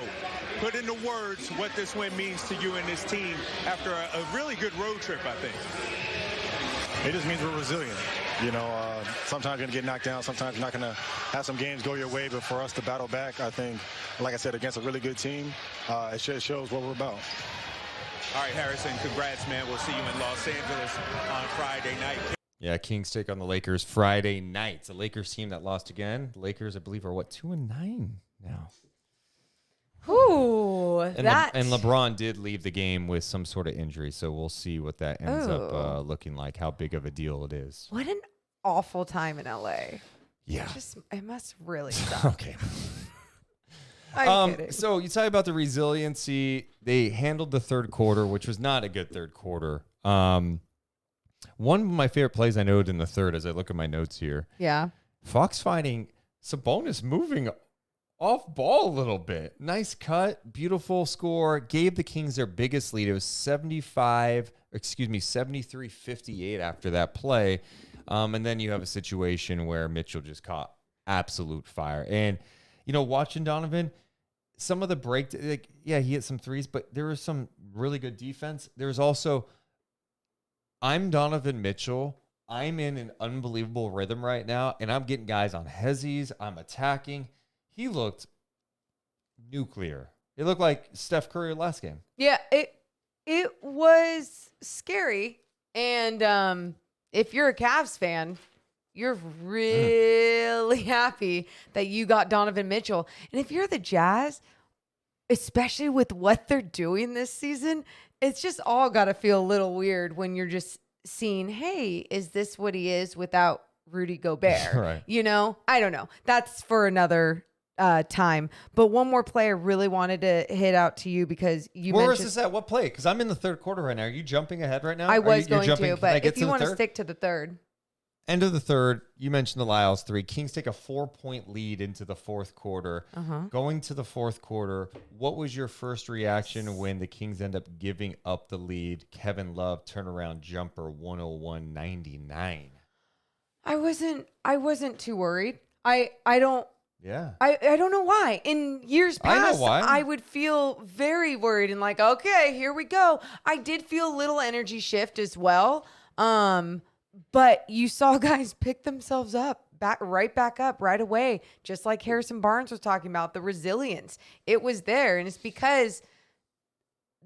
put into words what this win means to you and this team after a really good road trip, I think. It just means we're resilient. Sometimes you're going to get knocked down. Sometimes you're not going to have some games go your way. But for us to battle back, I think, like I said, against a really good team, it shows what we're about. All right, Harrison, congrats, man. We'll see you in Los Angeles on Friday night. Yeah, Kings take on the Lakers Friday night. It's a Lakers team that lost again. The Lakers, I believe, are 2-9 now. Ooh, and LeBron did leave the game with some sort of injury, so we'll see what that ends up looking like, how big of a deal it is. What an awful time in LA. Yeah. It must really suck. Okay. I'm kidding. So you talk about the resiliency. They handled the third quarter, which was not a good third quarter. One of my favorite plays I noted in the third as I look at my notes here. Yeah. Fox fighting Sabonis moving off ball a little bit. Nice cut, beautiful score. Gave the Kings their biggest lead. It was 73-58 after that play. And then you have a situation where Mitchell just caught absolute fire. And, watching Donovan, some of the break, he hit some threes, but there was some really good defense. There's also, I'm Donovan Mitchell. I'm in an unbelievable rhythm right now, and I'm getting guys on hezzies. I'm attacking. He looked nuclear. He looked like Steph Curry last game. Yeah, it was scary. And if you're a Cavs fan, you're really happy that you got Donovan Mitchell. And if you're the Jazz, especially with what they're doing this season, it's just all got to feel a little weird when you're just seeing, hey, is this what he is without Rudy Gobert? Right. You know, I don't know. That's for another time. But one more play I really wanted to hit out to you because you Where mentioned. is this at? What play? Because I'm in the third quarter right now. Are you jumping ahead right now? I was you're going jumping? to, Can I but get if you the want to third? stick to the third. End of the third, you mentioned the Lyles 3. Kings take a 4-point lead into the fourth quarter. Going to the fourth quarter, what was your first reaction when the Kings end up giving up the lead? Kevin Love turnaround jumper 101-99. I wasn't too worried. I don't know why. In years I know past, why. I would feel very worried and like, okay, here we go. I did feel a little energy shift as well. But you saw guys pick themselves up right back up right away, just like Harrison Barnes was talking about, the resilience. It was there, and it's because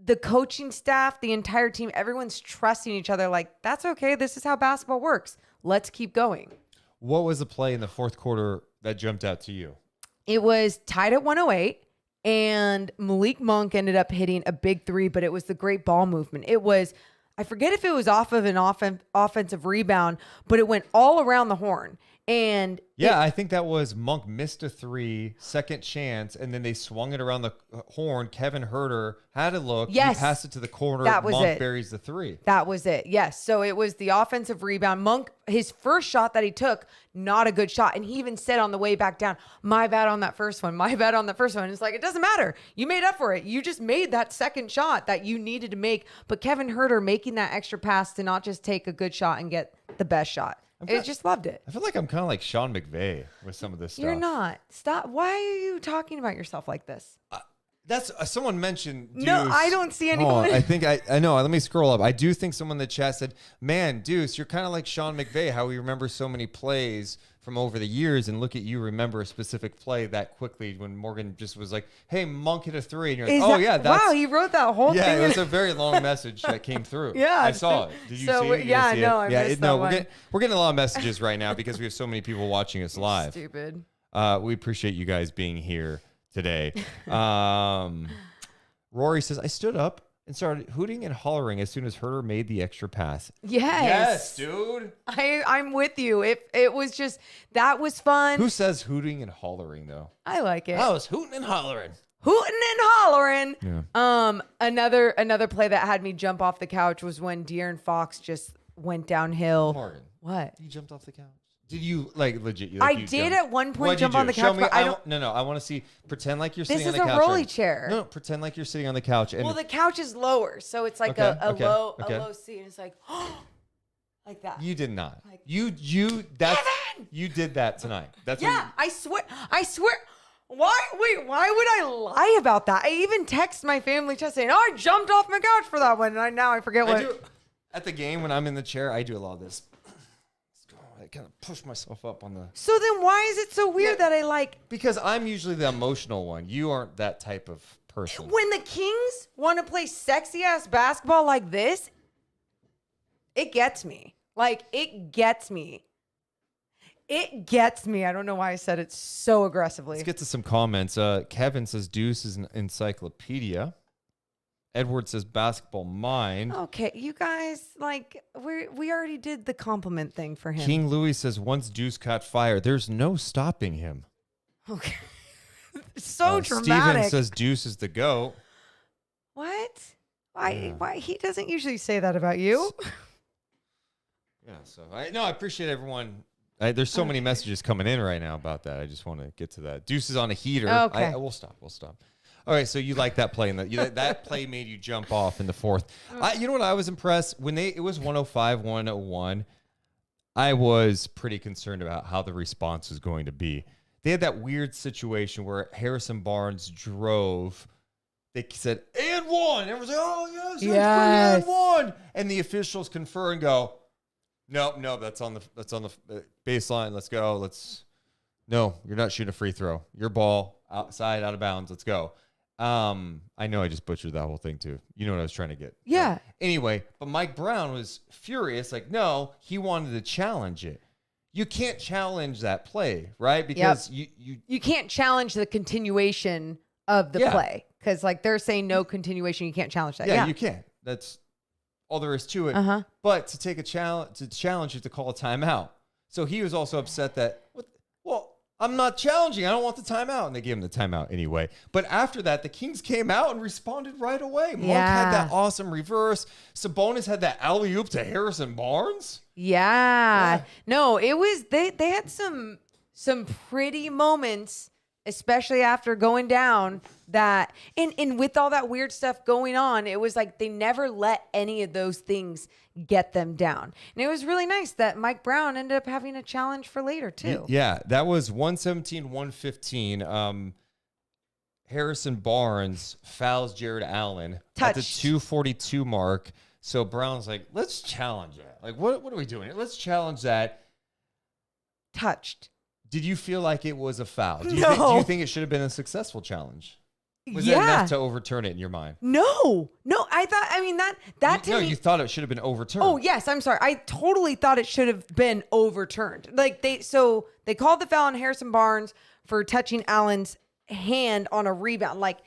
the coaching staff, the entire team, everyone's trusting each other like, that's okay. This is how basketball works. Let's keep going. What was the play in the fourth quarter that jumped out to you? It was tied at 108, and Malik Monk ended up hitting a big three, but it was the great ball movement. It was, I forget if it was off of an offensive rebound, but it went all around the horn. And I think that was Monk missed a 3, second chance, and then they swung it around the horn. Kevin Huerter had a look. Yes. He passed it to the corner. That was Monk it. buries the 3. That was it. Yes. So it was the offensive rebound. Monk, his first shot that he took, not a good shot. And he even said on the way back down, my bad on that first one. My bad on the first one. It's like, it doesn't matter. You made up for it. You just made that second shot that you needed to make. But Kevin Huerter making that extra pass to not just take a good shot and get the best shot. I just loved it. I feel like I'm kind of like Sean McVay with some of this stuff. You're not. Stop. Why are you talking about yourself like this? That's someone mentioned Deuce. No, I don't see anyone. Oh, I think I know. Let me scroll up. I do think someone in the chat said, man, Deuce, you're kind of like Sean McVay, how he remembers so many plays from over the years, and look at you remember a specific play that quickly when Morgan just was like, hey, Monk hit a 3. And you're like, that's... Wow, he wrote that whole thing. Yeah, it was a very long message that came through. Yeah. I saw it. Did you see it? Yeah, no, I missed that one. We're getting a lot of messages right now because we have so many people watching us live. Stupid. We appreciate you guys being here today. Rory says, I stood up and started hooting and hollering as soon as Huerter made the extra pass. Yes. Yes, dude. I'm with you. It was just, that was fun. Who says hooting and hollering, though? I like it. I was hooting and hollering. Hooting and hollering. Yeah. Another play that had me jump off the couch was when De'Aaron Fox just went downhill. Morgan. What? You jumped off the couch. Did you legit? I did at one point jump on the couch, but I don't. No, I want to see. Pretend like you're sitting on the This couch. is a rolly chair. No, pretend like you're sitting on the couch. And Well, the couch is lower, so it's like a low seat. And it's like, like that. You did not. Like, You did that tonight. That's yeah. I swear. Why would I lie about that? I even text my family just saying, I jumped off my couch for that one, and now I forget what. At the game when I'm in the chair, I do a lot of this. I kind of push myself up on the. So then why is it so weird that I like? Because I'm usually the emotional one. You aren't that type of person. When the Kings want to play sexy ass basketball like this, it gets me. Like, it gets me. It gets me. I don't know why I said it so aggressively. Let's get to some comments. Kevin says Deuce is an encyclopedia. Edward says basketball mind. Okay, you guys, like, we already did the compliment thing for him. King Louis says once Deuce caught fire, there's no stopping him. Okay. So dramatic. Steven says Deuce is the GOAT. What? Why he doesn't usually say that about you? Yeah, so I appreciate everyone. There's so many messages coming in right now about that. I just want to get to that. Deuce is on a heater. Okay. We'll stop. All right, so you like that play, and that play made you jump off in the fourth. You know what? I was impressed when it was 105-101. I was pretty concerned about how the response was going to be. They had that weird situation where Harrison Barnes drove. They said and one. Everyone's like, "Oh yes, and one," and the officials confer and go, "No, that's on the baseline. Let's go. No, you're not shooting a free throw. Your ball outside, out of bounds. Let's go." I know I just butchered that whole thing too. You know what I was trying to get. Yeah. Anyway, but Mike Brown was furious. Like, no, he wanted to challenge it. You can't challenge that play, right? Because you can't challenge the continuation of the play. Because like they're saying no continuation, you can't challenge that. Yeah, you can't. That's all there is to it. But to take a challenge, you have to call a timeout. So he was also upset that, well, I'm not challenging. I don't want the timeout. And they gave him the timeout anyway. But after that, the Kings came out and responded right away. Monk had that awesome reverse. Sabonis had that alley-oop to Harrison Barnes. Yeah. No, it was they had some pretty moments, especially after going down that and with all that weird stuff going on, it was like they never let any of those things get them down. And it was really nice that Mike Brown ended up having a challenge for later too. Yeah, that was 117-115. Harrison Barnes fouls Jared Allen at the 2:42 mark. So Brown's like, let's challenge that. Like, what are we doing? Let's challenge that. Touched. Did you feel like it was a foul? Do No. do you think it should have been a successful challenge? Was that enough to overturn it in your mind? No, I thought, that to me. You thought it should have been overturned. Oh, yes. I'm sorry. I totally thought it should have been overturned. Like they called the foul on Harrison Barnes for touching Allen's hand on a rebound, like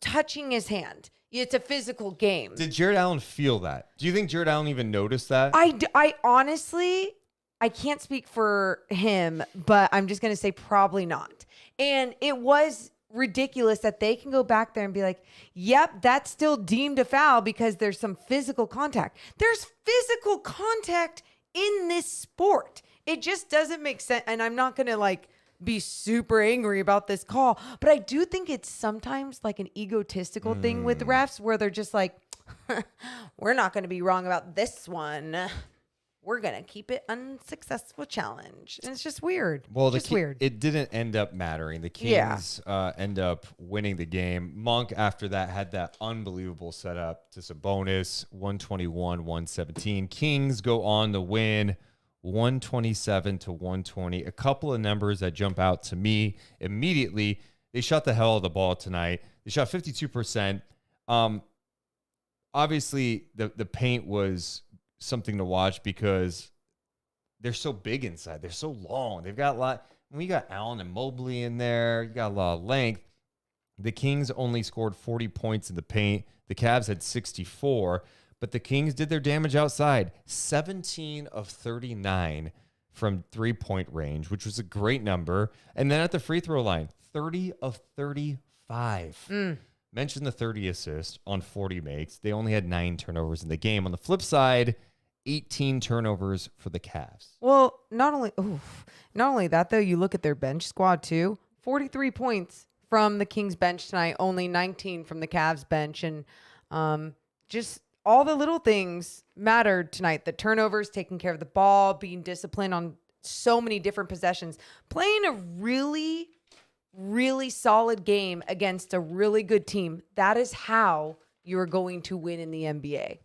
touching his hand. It's a physical game. Did Jared Allen feel that? Do you think Jared Allen even noticed that? I honestly, I can't speak for him, but I'm just going to say probably not. And it was ridiculous that they can go back there and be like, yep, that's still deemed a foul because there's some physical contact. There's physical contact in this sport. It just doesn't make sense. And I'm not going to like be super angry about this call, but I do think it's sometimes like an egotistical thing with refs where they're just like, we're not going to be wrong about this one. We're going to keep it unsuccessful challenge. And it's just weird. Well, just weird. It didn't end up mattering. The Kings end up winning the game. Monk, after that, had that unbelievable setup to Sabonis, 121-117. Kings go on to win 127-120. A couple of numbers that jump out to me immediately. They shot the hell out of the ball tonight. They shot 52%. Obviously, the paint was something to watch because they're so big inside. They're so long. They've got a lot. When you got Allen and Mobley in there, you got a lot of length. The Kings only scored 40 points in the paint. The Cavs had 64, but the Kings did their damage outside. 17 of 39 from three-point range, which was a great number. And then at the free throw line, 30 of 35. Mentioned the 30 assists on 40 makes. They only had 9 turnovers in the game. On the flip side, 18 turnovers for the Cavs. Well, not only that though, you look at their bench squad too. 43 points from the Kings bench tonight, only 19 from the Cavs bench, and just all the little things mattered tonight. The turnovers, taking care of the ball, being disciplined on so many different possessions, playing a really, really solid game against a really good team. That is how you're going to win in the NBA.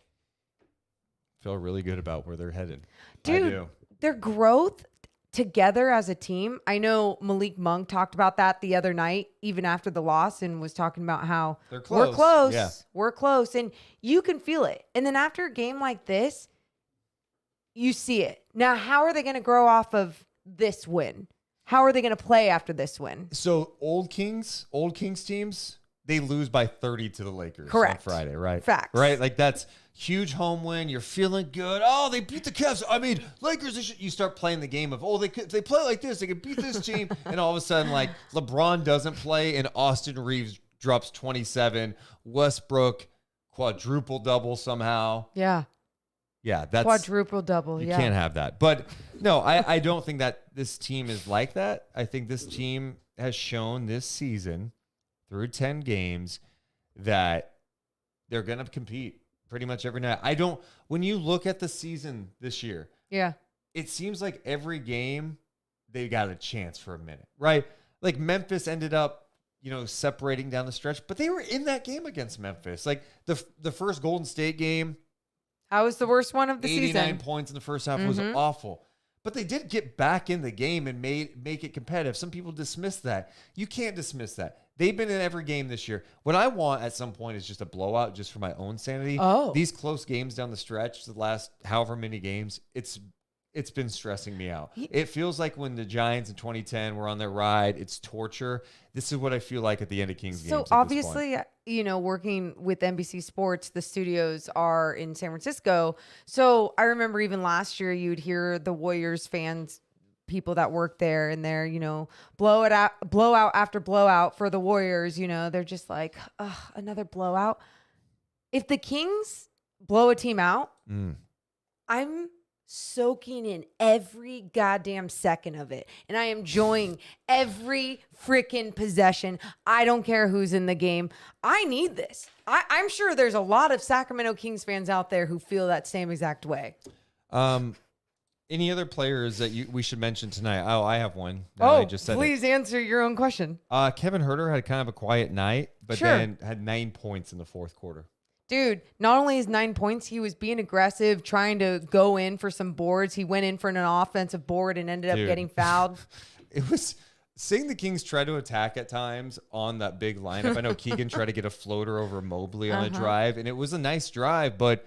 Feel really good about where they're headed. Dude, I do. Their growth together as a team. I know Malik Monk talked about that the other night, even after the loss, and was talking about how they're close. We're close. Yeah. We're close. And you can feel it. And then after a game like this, you see it. Now, how are they going to grow off of this win? How are they going to play after this win? So old Kings teams, they lose by 30 to the Lakers on Friday, right? Facts. Right? Like that's huge home win. You're feeling good. Oh, they beat the Cavs. I mean, Lakers, you start playing the game of, they play like this. They could beat this team. And all of a sudden, like LeBron doesn't play and Austin Reeves drops 27. Westbrook quadruple double somehow. Yeah. Yeah, that's quadruple double. You can't have that. But no, I don't think that this team is like that. I think this team has shown this season through 10 games that they're going to compete pretty much every night. When you look at the season this year, it seems like every game they got a chance for a minute, right? Like Memphis ended up, separating down the stretch, but they were in that game against Memphis. Like the first Golden State game, that was the worst one of the 89 season. 89 points in the first half was awful. But they did get back in the game and make it competitive. Some people dismiss that. You can't dismiss that. They've been in every game this year. What I want at some point is just a blowout just for my own sanity. Oh. These close games down the stretch, the last however many games, it's been stressing me out. It feels like when the Giants in 2010 were on their ride, it's torture. This is what I feel like at the end of Kings games. So obviously, working with NBC Sports, the studios are in San Francisco. So I remember even last year, you'd hear the Warriors fans, people that work there, and they're, blowout after blowout for the Warriors. They're just like, ugh, another blowout. If the Kings blow a team out, I'm soaking in every goddamn second of it. And I am enjoying every freaking possession. I don't care who's in the game. I need this. I'm sure there's a lot of Sacramento Kings fans out there who feel that same exact way. Any other players that we should mention tonight? Oh, I have one. Please answer your own question. Kevin Huerter had kind of a quiet night, but then had 9 points in the fourth quarter. Dude, not only his 9 points, he was being aggressive, trying to go in for some boards. He went in for an offensive board and ended up getting fouled. It was seeing the Kings try to attack at times on that big lineup. I know Keegan tried to get a floater over Mobley on a drive, and it was a nice drive, but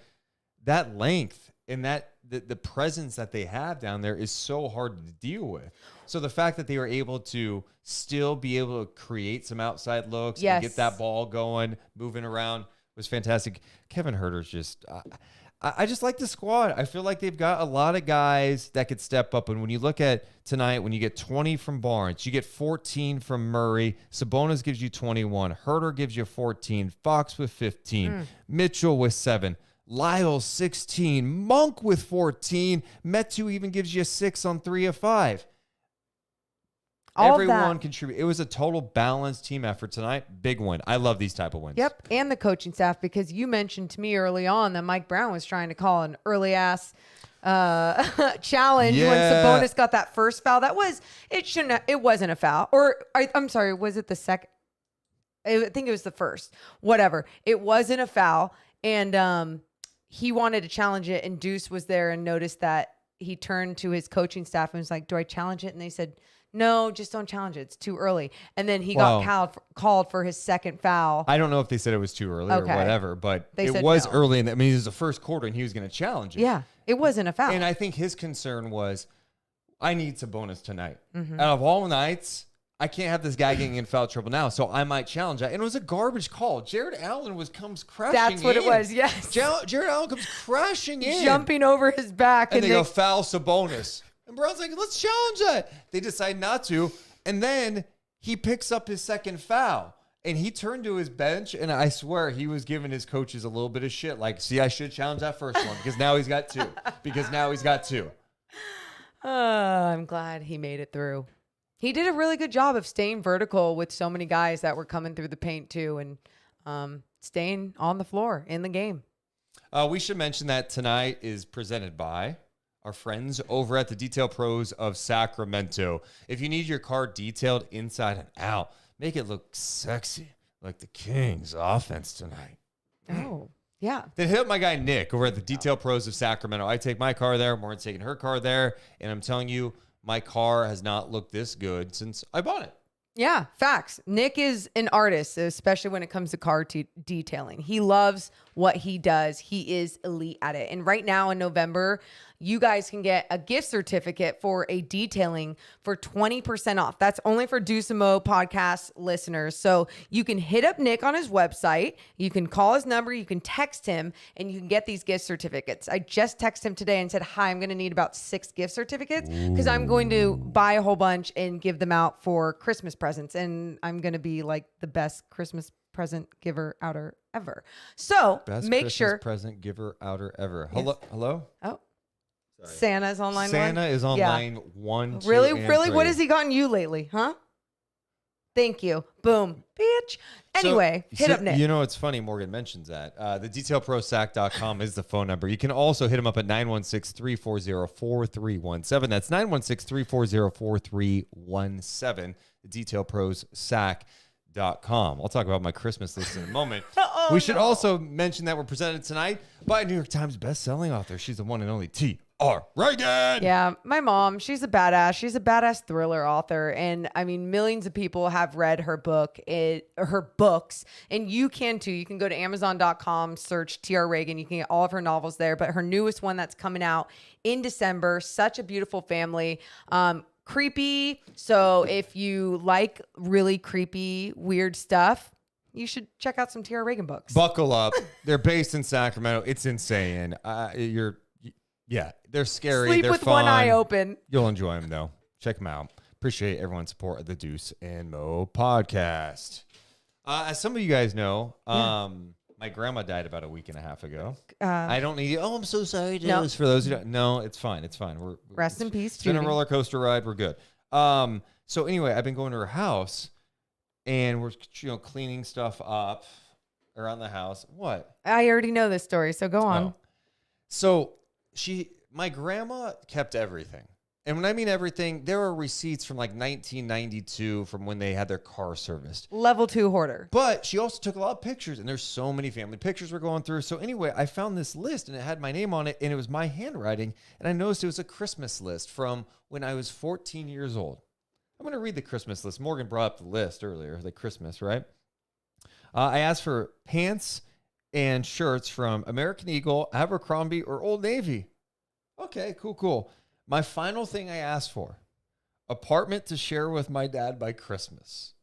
that length and the presence that they have down there is so hard to deal with. So the fact that they were able to still be able to create some outside looks and get that ball going, moving around, was fantastic. Kevin Huerter's just, I just like the squad. I feel like they've got a lot of guys that could step up. And when you look at tonight, when you get 20 from Barnes, you get 14 from Murray. Sabonis gives you 21. Huerter gives you 14. Fox with 15. Mitchell with 7. Lyles 16. Monk with 14. Metu even gives you 6 on 3 of 5. Everyone contributed. It was a total balanced team effort tonight. Big win. I love these type of wins. Yep, and the coaching staff, because you mentioned to me early on that Mike Brown was trying to call an early ass challenge when Sabonis got that first foul. It wasn't a foul. Or I'm sorry, was it the second? I think it was the first. Whatever. It wasn't a foul, and he wanted to challenge it, and Deuce was there and noticed that. He turned to his coaching staff and was like, "Do I challenge it?" And they said, "No, just don't challenge it. It's too early." And then he got called for his second foul. I don't know if they said it was too early or whatever, but it was early. It was the first quarter, and he was going to challenge it. Yeah, it wasn't a foul. And I think his concern was, I need Sabonis tonight. Out of all nights, I can't have this guy getting in foul trouble now, so I might challenge that. And it was a garbage call. Jared Allen comes crashing in. That's what it was, yes. Jared Allen comes crashing in. Jumping over his back. And they go, foul Sabonis. And Brown's like, let's challenge that. They decide not to. And then he picks up his second foul. And he turned to his bench, and I swear he was giving his coaches a little bit of shit. Like, see, I should challenge that first one because now he's got 2. I'm glad he made it through. He did a really good job of staying vertical with so many guys that were coming through the paint too, and staying on the floor in the game. We should mention that tonight is presented by our friends over at the Detail Pros of Sacramento. If you need your car detailed inside and out, make it look sexy like the Kings offense tonight. Oh, yeah. Then hit up my guy Nick over at the Detail Pros of Sacramento. I take my car there. Maureen's taking her car there. And I'm telling you, my car has not looked this good since I bought it. Yeah, facts. Nick is an artist, especially when it comes to car detailing. He loves what he does. He is elite at it. And right now in November, you guys can get a gift certificate for a detailing for 20% off. That's only for Deuce and Mo podcast listeners. So you can hit up Nick on his website. You can call his number. You can text him, and you can get these gift certificates. I just texted him today and said, hi, I'm going to need about 6 gift certificates because I'm going to buy a whole bunch and give them out for Christmas presents. And I'm going to be like the best Christmas present giver outer ever. So best make Christmas sure. present giver outer ever. Yes. Hello? Oh. Sorry. Santa's on line 1? Santa is on line 1, 2, Really? and Really? 3. What has he gotten you lately? Huh? Thank you. Boom. Bitch. Anyway, hit up Nick. You know, it's funny Morgan mentions that. The detailprosac.com is the phone number. You can also hit him up at 916-340-4317. That's 916-340-4317. The detailprosac.com. I'll talk about my Christmas list in a moment. We should also mention that we're presented tonight by New York Times best-selling author. She's the one and only T. R. Reagan. Yeah, my mom, she's a badass. She's a badass thriller author. And I mean, millions of people have read her her books, and you can too. You can go to Amazon.com, search T.R. Reagan. You can get all of her novels there. But her newest one that's coming out in December, Such a Beautiful Family. Creepy. So if you like really creepy, weird stuff, you should check out some T.R. Reagan books. Buckle up. They're based in Sacramento. It's insane. They're scary. Sleep they're with fun. one eye open. You'll enjoy them, though. Check them out. Appreciate everyone's support of the Deuce and Mo podcast. As some of you guys know, my grandma died about a week and a half ago. I don't need. Oh, I'm so sorry, Deuce. No. For those who don't, no, it's fine. It's fine. Rest in peace, It's been a Judy. roller coaster ride. We're good. So anyway, I've been going to her house, and we're cleaning stuff up around the house. What? I already know this story, so go on. Oh. So my grandma kept everything. And when I mean everything, there are receipts from like 1992 from when they had their car serviced. Level 2 hoarder. But she also took a lot of pictures, and there's so many family pictures we're going through. So anyway, I found this list, and it had my name on it, and it was my handwriting. And I noticed it was a Christmas list from when I was 14 years old. I'm going to read the Christmas list. Morgan brought up the list earlier, like Christmas, right? I asked for pants and shirts from American Eagle, Abercrombie, or Old Navy. Okay, cool. My final thing I asked for, apartment to share with my dad by Christmas.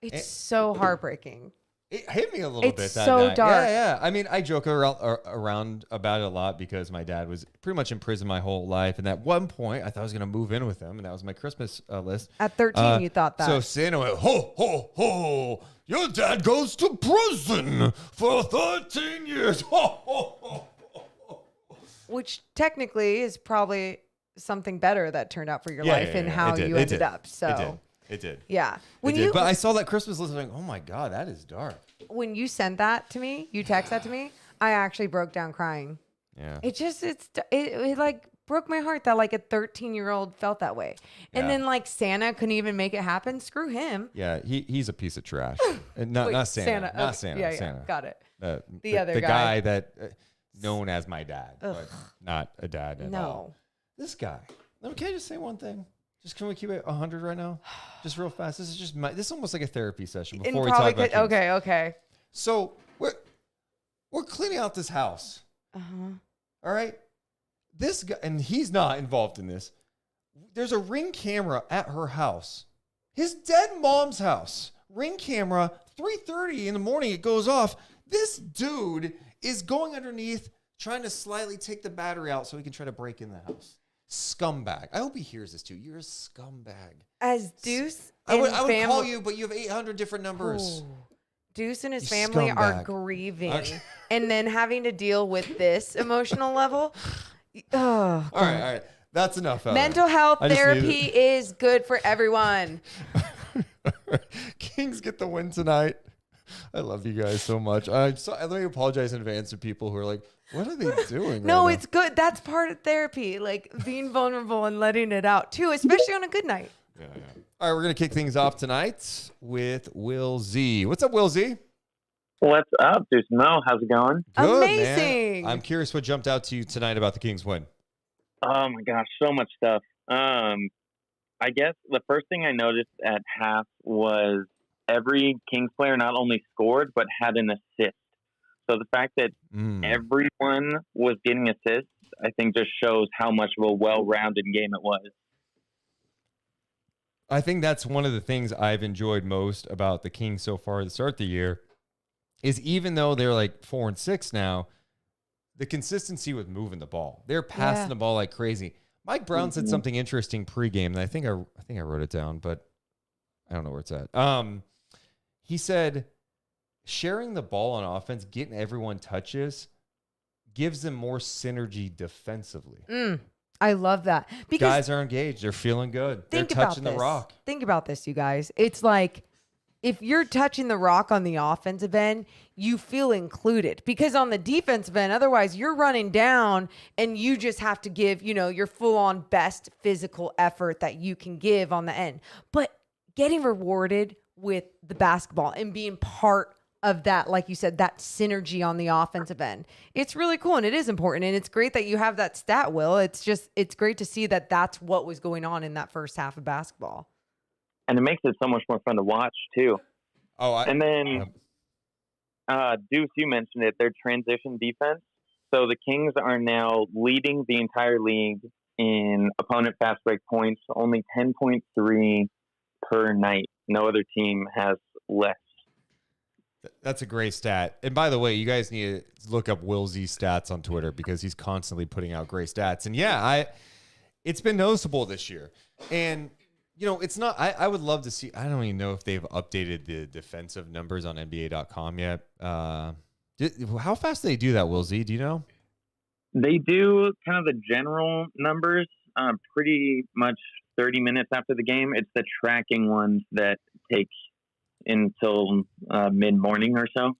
It's so heartbreaking. It hit me a little bit It's that so night. dark. Yeah. I mean, I joke around about it a lot because my dad was pretty much in prison my whole life. And at one point, I thought I was going to move in with him. And that was my Christmas list. At 13, you thought that. So Santa went, ho, ho, ho. Your dad goes to prison for 13 years. Ho, ho, ho. Which technically is probably something better that turned out for your life and how you ended up. So It did. yeah. But I saw that Christmas list and I'm like, oh my God, that is dark. When you sent that to me, you text that to me, I actually broke down crying. Yeah. It like broke my heart that like a 13-year-old felt that way. And then like Santa couldn't even make it happen. Screw him. Yeah, he's a piece of trash. not Wait, Santa. Not okay. Santa. Yeah, Santa. got it. The other guy that known as my dad, Ugh. but not a dad at all. This guy. Can I just say one thing? Can we keep it 100 right now? Just real fast. This is almost like a therapy session before we talk about Kings. Okay. So we're cleaning out this house. Uh-huh. All right. This guy, and he's not involved in this. There's a Ring camera at her house. His dead mom's house. Ring camera, 3:30 in the morning, it goes off. This dude is going underneath, trying to slightly take the battery out so he can try to break in the house. Scumbag. I hope he hears this too. You're a scumbag. As Deuce I would call you, but you have 800 different numbers. Ooh. Deuce and his You family are scumbag. grieving. Okay. And then having to deal with this emotional level. All right. That's enough. Mental health I just therapy needed- is good for everyone. Kings get the win tonight. I love you guys so much. Let me apologize in advance to people who are like, what are they doing? No, right it's good. That's part of therapy, like being vulnerable and letting it out too, especially on a good night. now? Yeah. All right, we're going to kick things off tonight with Will Z. What's up, Will Z? What's up, Deuce Mo? How's it going? Good, Amazing. man. I'm curious what jumped out to you tonight about the Kings win. Oh my gosh, so much stuff. I guess the first thing I noticed at half was every Kings player not only scored but had an assist. So the fact that everyone was getting assists, I think, just shows how much of a well-rounded game it was. I think that's one of the things I've enjoyed most about the Kings so far to start the year is even though they're like 4-6 now, the consistency with moving the ball. They're passing the ball like crazy. Mike Brown said something interesting pregame, and I think I wrote it down, but I don't know where it's at. He said sharing the ball on offense, getting everyone touches, gives them more synergy defensively. I love that. Because guys are engaged. They're feeling good. They're touching the rock. Think about this, you guys. It's like if you're touching the rock on the offensive end, you feel included. Because on the defensive end, otherwise you're running down and you just have to give, your full-on best physical effort that you can give on the end. But getting rewarded with the basketball and being part of that, like you said, that synergy on the offensive end. It's really cool and it is important. And it's great that you have that stat, Will. It's great to see that that's what was going on in that first half of basketball. And it makes it so much more fun to watch too. And then Deuce, you mentioned it, their transition defense. So the Kings are now leading the entire league in opponent fast break points, only 10.3 per night. No other team has less. That's a great stat. And by the way, you guys need to look up Will Z stats on Twitter because he's constantly putting out great stats. And yeah, it's been noticeable this year. And, you know, it's not, I would love to see, I don't even know if they've updated the defensive numbers on NBA.com yet. How fast do they do that, Will Z? Do you know? They do kind of the general numbers pretty much 30 minutes after the game. It's the tracking ones that take until mid-morning or so.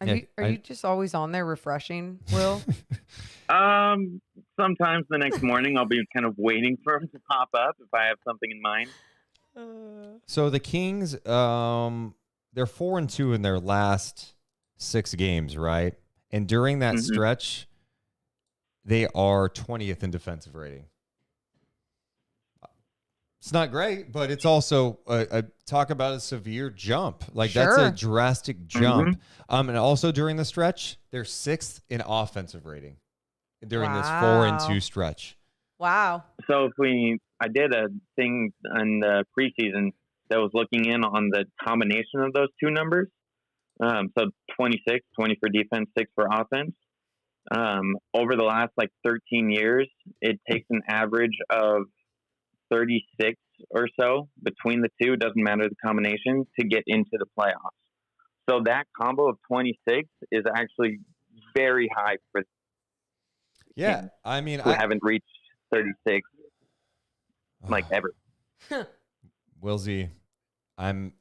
Are you just always on there refreshing, Will? Sometimes the next morning I'll be kind of waiting for them to pop up if I have something in mind. So the Kings, they're 4-2 in their last 6 games, right? And during that stretch, they are 20th in defensive rating. It's not great, but it's also talk about a severe jump. Like that's a drastic jump. And also during the stretch, they're 6th in offensive rating during this 4-2 stretch. Wow. So I did a thing in the preseason that was looking in on the combination of those two numbers. So 26, 20 for defense, 6 for offense. Over the last 13 years, it takes an average of 36 or so between the two, doesn't matter the combination, to get into the playoffs. So that combo of 26 is actually very high for teams. I mean, who haven't reached 36 ever. Will Z, I'm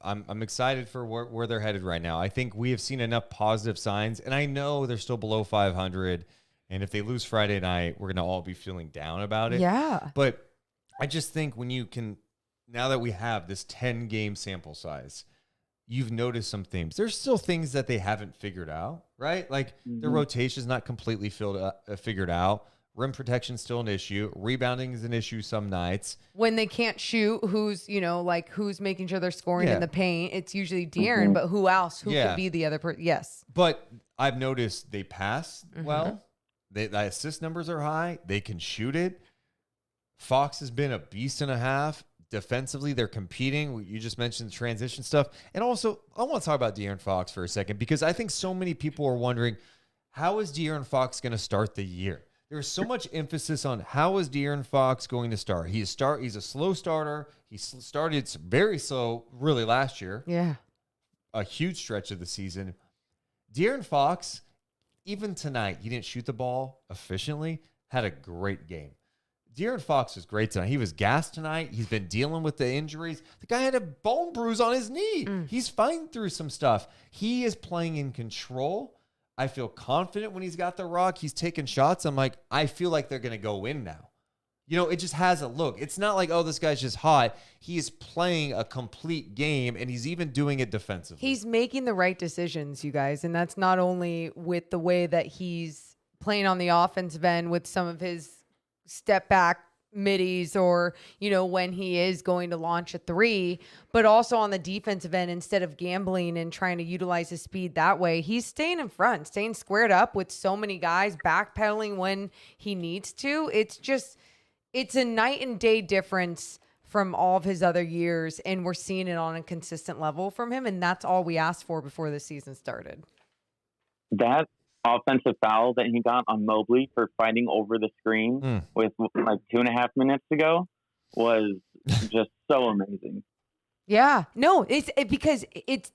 excited for where they're headed right now. I think we have seen enough positive signs, and I know they're still below 500. And if they lose Friday night, we're gonna all be feeling down about it. Yeah, but I just think when you can, now that we have this 10-game sample size, you've noticed some things. There's still things that they haven't figured out, right? Like their rotation is not completely figured out. Rim protection is still an issue. Rebounding is an issue some nights. When they can't shoot, who's making sure they're scoring in the paint? It's usually De'Aaron, but who else? Who could be the other person? Yes. But I've noticed they pass well. The assist numbers are high. They can shoot it. Fox has been a beast and a half. Defensively, they're competing. You just mentioned the transition stuff. And also, I want to talk about De'Aaron Fox for a second because I think so many people are wondering, how is De'Aaron Fox going to start the year? There's so much emphasis on how is De'Aaron Fox going to start. He's a slow starter. He started very slow really last year. Yeah. A huge stretch of the season. De'Aaron Fox, even tonight, he didn't shoot the ball efficiently, had a great game. De'Aaron Fox was great tonight. He was gassed tonight. He's been dealing with the injuries. The guy had a bone bruise on his knee. He's fighting through some stuff. He is playing in control. I feel confident when he's got the rock. He's taking shots. I'm like, I feel like they're going to go in now. You know, it just has a look. It's not like, oh, this guy's just hot. He is playing a complete game, and he's even doing it defensively. He's making the right decisions, you guys. And that's not only with the way that he's playing on the offensive end with some of his step back middies or, when he is going to launch a 3, but also on the defensive end, instead of gambling and trying to utilize his speed that way, he's staying in front, staying squared up with so many guys, backpedaling when he needs to. It's a night and day difference from all of his other years, and we're seeing it on a consistent level from him, and that's all we asked for before the season started. That offensive foul that he got on Mobley for fighting over the screen with 2.5 minutes ago was just so amazing. Yeah, no, because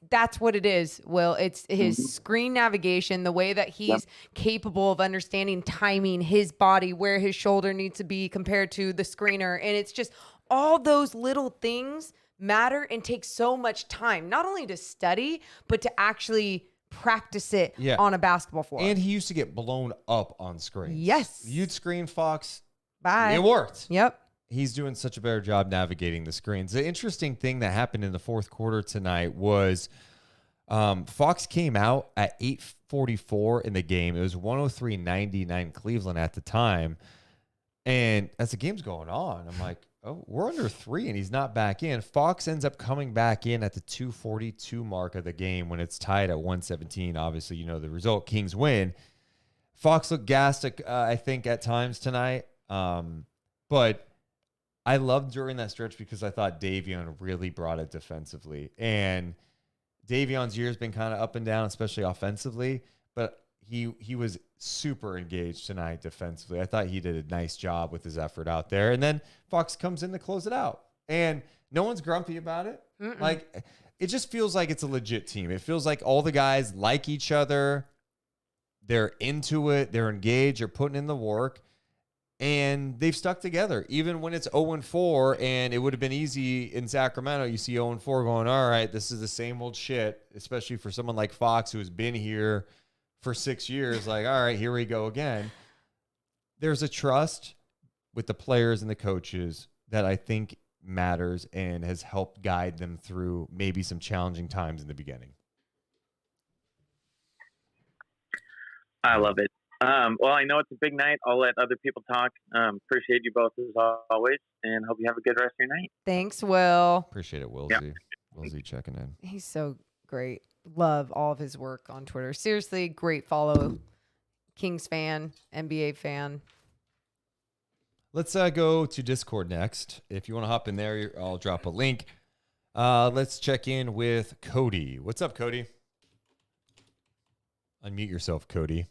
that's what it is, Will. It's his screen navigation, the way that he's capable of understanding timing, his body, where his shoulder needs to be compared to the screener. And it's just all those little things matter and take so much time, not only to study, but to actually practice it on a basketball floor. And he used to get blown up on screens. Yes. You'd screen Fox. Bye. It worked. Yep. He's doing such a better job navigating the screens. The interesting thing that happened in the fourth quarter tonight was Fox came out at 8:44 in the game. It was 103-99 Cleveland at the time. And as the game's going on, I'm like, oh, we're under 3, and he's not back in. Fox ends up coming back in at the 2:42 mark of the game when it's tied at 117. Obviously, you know the result. Kings win. Fox looked gassed, I think, at times tonight. But I loved during that stretch because I thought Davion really brought it defensively. And Davion's year's been kind of up and down, especially offensively, but he was super engaged tonight defensively. I thought he did a nice job with his effort out there. And then Fox comes in to close it out. And no one's grumpy about it. Like, it just feels like it's a legit team. It feels like all the guys like each other. They're into it. They're engaged. They're putting in the work. And they've stuck together, even when it's 0-4, and it would have been easy in Sacramento. You see 0-4 going, all right, this is the same old shit, especially for someone like Fox who has been here for 6 years. Like, all right, here we go again. There's a trust with the players and the coaches that I think matters and has helped guide them through maybe some challenging times in the beginning. I love it. Well, I know it's a big night. I'll let other people talk. Appreciate you both as always, and hope you have a good rest of your night. Thanks, Will. Appreciate it, Willsy. Yeah. Willsy checking in. He's so great. Love all of his work on Twitter. Seriously, great follow. Kings fan, NBA fan. Let's go to Discord next. If you want to hop in there, I'll drop a link. Let's check in with Cody. What's up, Cody? Unmute yourself, Cody.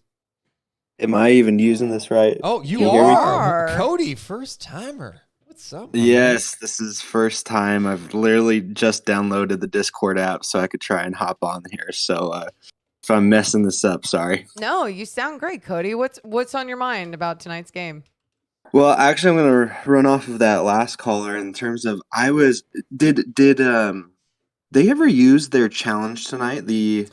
Am I even using this right? Oh, you are. Cody, first timer. What's up? Yes, this is first time. I've literally just downloaded the Discord app so I could try and hop on here. So if I'm messing this up, sorry. No, you sound great, Cody. What's on your mind about tonight's game? Well, actually, I'm going to run off of that last caller in terms of did they ever use their challenge tonight? The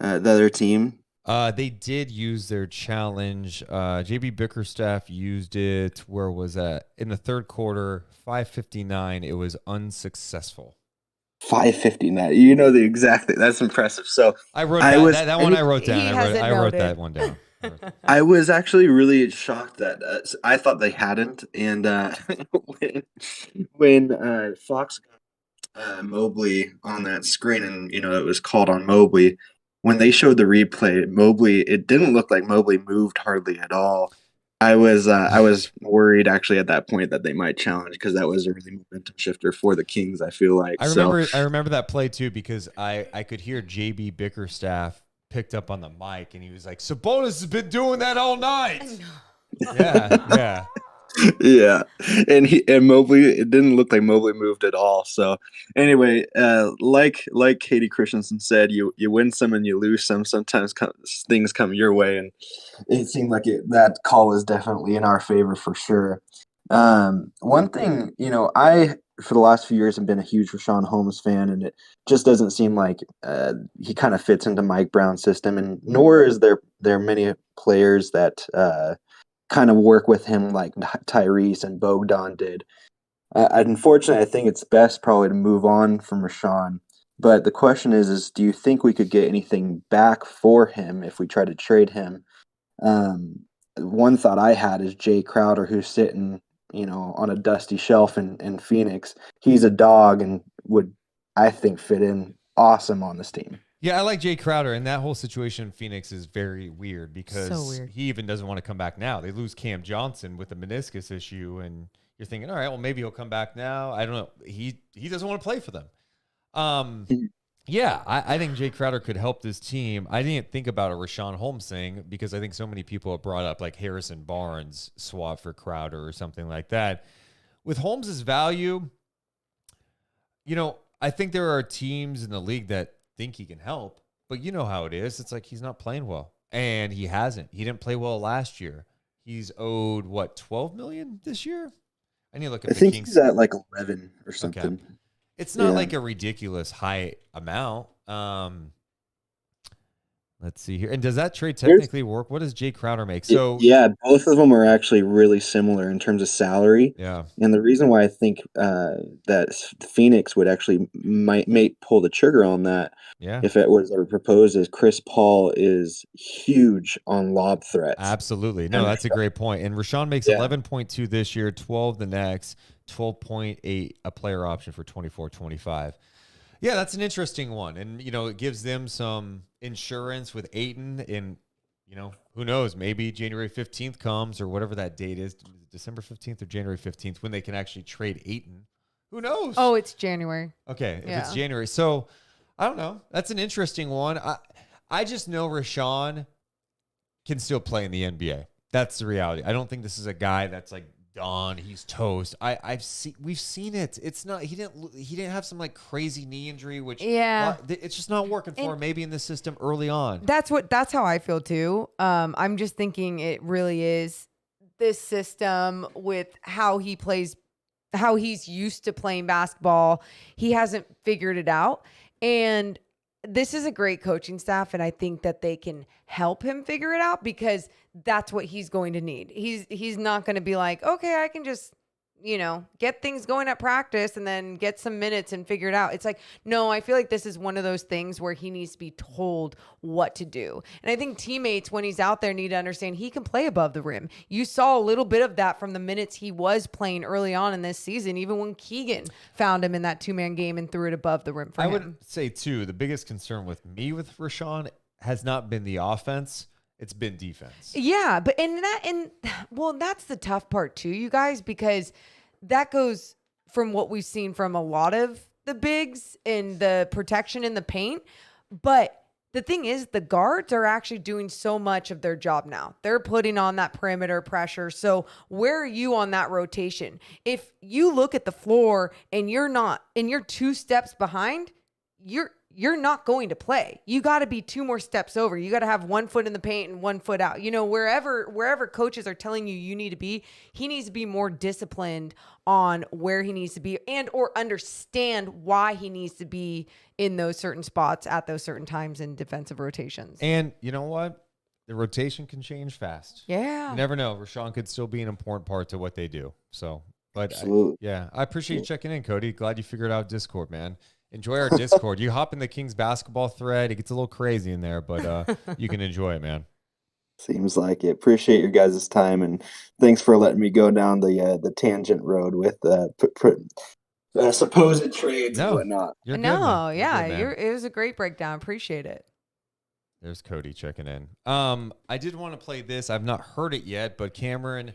other team. They did use their challenge. JB Bickerstaff used it. Where was that? In the third quarter, 5:59. It was unsuccessful. 5:59. You know the exact thing. That's impressive. So I wrote that one. I wrote down. I wrote that one down. I was actually really shocked that I thought they hadn't. And when Fox got Mobley on that screen, and it was called on Mobley. When they showed the replay, Mobley, it didn't look like Mobley moved hardly at all. I was worried actually at that point that they might challenge because that was a really momentum shifter for the Kings. I feel like I remember that play too because I could hear JB Bickerstaff picked up on the mic and he was like, Sabonis has been doing that all night. Yeah. Yeah, and Mobley, it didn't look like Mobley moved at all. So anyway, like Katie Christensen said, you win some and you lose some. Sometimes things come your way, and it seemed like that call was definitely in our favor for sure. One thing, I for the last few years have been a huge Richaun Holmes fan, and it just doesn't seem like he kind of fits into Mike Brown's system, and nor is there many players that kind of work with him like Tyrese and Bogdan did. Unfortunately, I think it's best probably to move on from Richaun. But the question is do you think we could get anything back for him if we try to trade him? One thought I had is Jay Crowder, who's sitting, on a dusty shelf in Phoenix. He's a dog and would, I think, fit in awesome on this team. Yeah, I like Jay Crowder, and that whole situation in Phoenix is very weird because he even doesn't want to come back now. They lose Cam Johnson with a meniscus issue, and you're thinking, all right, well, maybe he'll come back now. I don't know. He doesn't want to play for them. Yeah, I think Jay Crowder could help this team. I didn't think about a Richaun Holmes thing because I think so many people have brought up like Harrison Barnes swap for Crowder or something like that. With Holmes' value, I think there are teams in the league that think he can help, but you know how it is. It's like he's not playing well, and he hasn't. He didn't play well last year. He's owed what, $12 million this year? I need to look at. I think he's at like 11 or something. Okay. It's not like a ridiculous high amount. Let Let's see here. And does that trade technically work? What does Jay Crowder make? So yeah, both of them are actually really similar in terms of salary. Yeah. And the reason why I think that Phoenix would actually might pull the trigger on that, if it was ever proposed, is Chris Paul is huge on lob threats. Absolutely. No, that's a great point. And Richaun makes 11.2 this year, 12 the next, 12.8 a player option for 24-25. Yeah, that's an interesting one. And, it gives them some insurance with Ayton. And, who knows? Maybe January 15th comes or whatever that date is, December 15th or January 15th, when they can actually trade Ayton. Who knows? Oh, it's January. Okay, if it's January. So, I don't know. That's an interesting one. I just know Richaun can still play in the NBA. That's the reality. I don't think this is a guy that's like done. He's toast. We've seen it. It's not. He didn't have some like crazy knee injury, which it's just not working for him. Maybe in the system early on. That's how I feel too. I'm just thinking it really is this system with how he plays, how he's used to playing basketball. He hasn't figured it out, and this is a great coaching staff, and I think that they can help him figure it out because that's what he's going to need. He's not going to be like, okay, I can just, get things going at practice and then get some minutes and figure it out. It's like, no, I feel like this is one of those things where he needs to be told what to do. And I think teammates, when he's out there, need to understand he can play above the rim. You saw a little bit of that from the minutes he was playing early on in this season, even when Keegan found him in that 2-man game and threw it above the rim for him. I would say, too, the biggest concern with me with Richaun has not been the offense. It's been defense. Yeah, but that's the tough part too, you guys, because that goes from what we've seen from a lot of the bigs in the protection in the paint. But the thing is, the guards are actually doing so much of their job now. They're putting on that perimeter pressure. So where are you on that rotation? If you look at the floor and you're 2 steps behind, you're not going to play. You got to be 2 more steps over. You got to have 1 foot in the paint and 1 foot out. Wherever coaches are telling you need to be, he needs to be more disciplined on where he needs to be and or understand why he needs to be in those certain spots at those certain times in defensive rotations. And you know what? The rotation can change fast. Yeah. You never know. Richaun could still be an important part to what they do. So, but I appreciate you checking in, Cody. Glad you figured out Discord, man. Enjoy our Discord. You hop in the Kings basketball thread. It gets a little crazy in there, but you can enjoy it, man. Seems like it. Appreciate your guys' time, and thanks for letting me go down the tangent road with supposed trades and whatnot. You're good, man. It was a great breakdown. Appreciate it. There's Cody checking in. I did want to play this. I've not heard it yet, but Cameron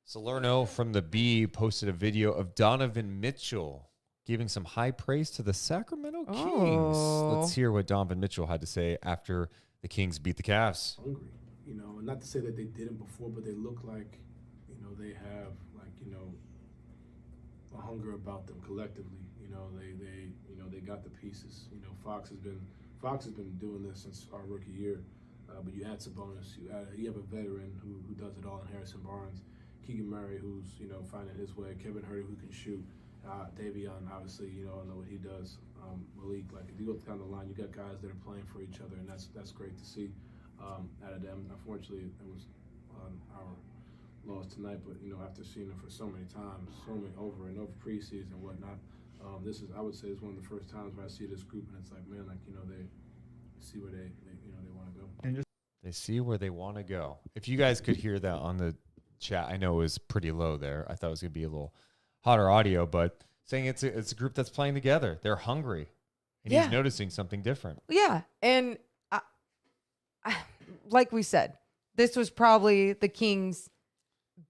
Salerno from the B posted a video of Donovan Mitchell giving some high praise to the Sacramento Kings. Let's hear what Donovan Mitchell had to say after the Kings beat the Cavs. Hungry, and not to say that they didn't before, but they look like, they have a hunger about them collectively. They got the pieces. Fox has been doing this since our rookie year, but you add Sabonis, you have a veteran who does it all in Harrison Barnes, Keegan Murray, who's finding his way, Kevin Huerter, who can shoot. Davion, obviously, I know what he does. Malik, if you go down the line, you got guys that are playing for each other, and that's great to see out of them. Unfortunately, it was our loss tonight, but after seeing them for so many times, so many over and over preseason and whatnot, I would say, is one of the first times where I see this group, and it's like, man, they see where they want to go. They see where they want to go. If you guys could hear that on the chat, I know it was pretty low there. I thought it was going to be a little hotter audio, but saying it's a group that's playing together. They're hungry, and he's noticing something different. Yeah, and I, like we said, this was probably the Kings'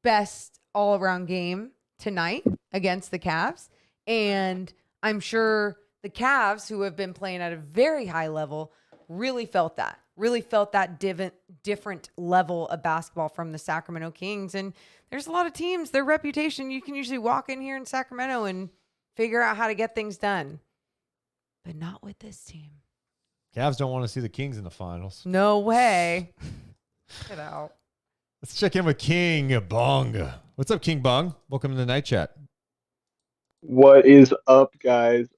best all-around game tonight against the Cavs, and I'm sure the Cavs, who have been playing at a very high level, really felt that different level of basketball from the Sacramento Kings. And there's a lot of teams, their reputation, you can usually walk in here in Sacramento and figure out how to get things done. But not with this team. Cavs don't want to see the Kings in the finals. No way. Get out. Let's check in with King Bong. What's up, King Bong? Welcome to the night chat. What is up, guys?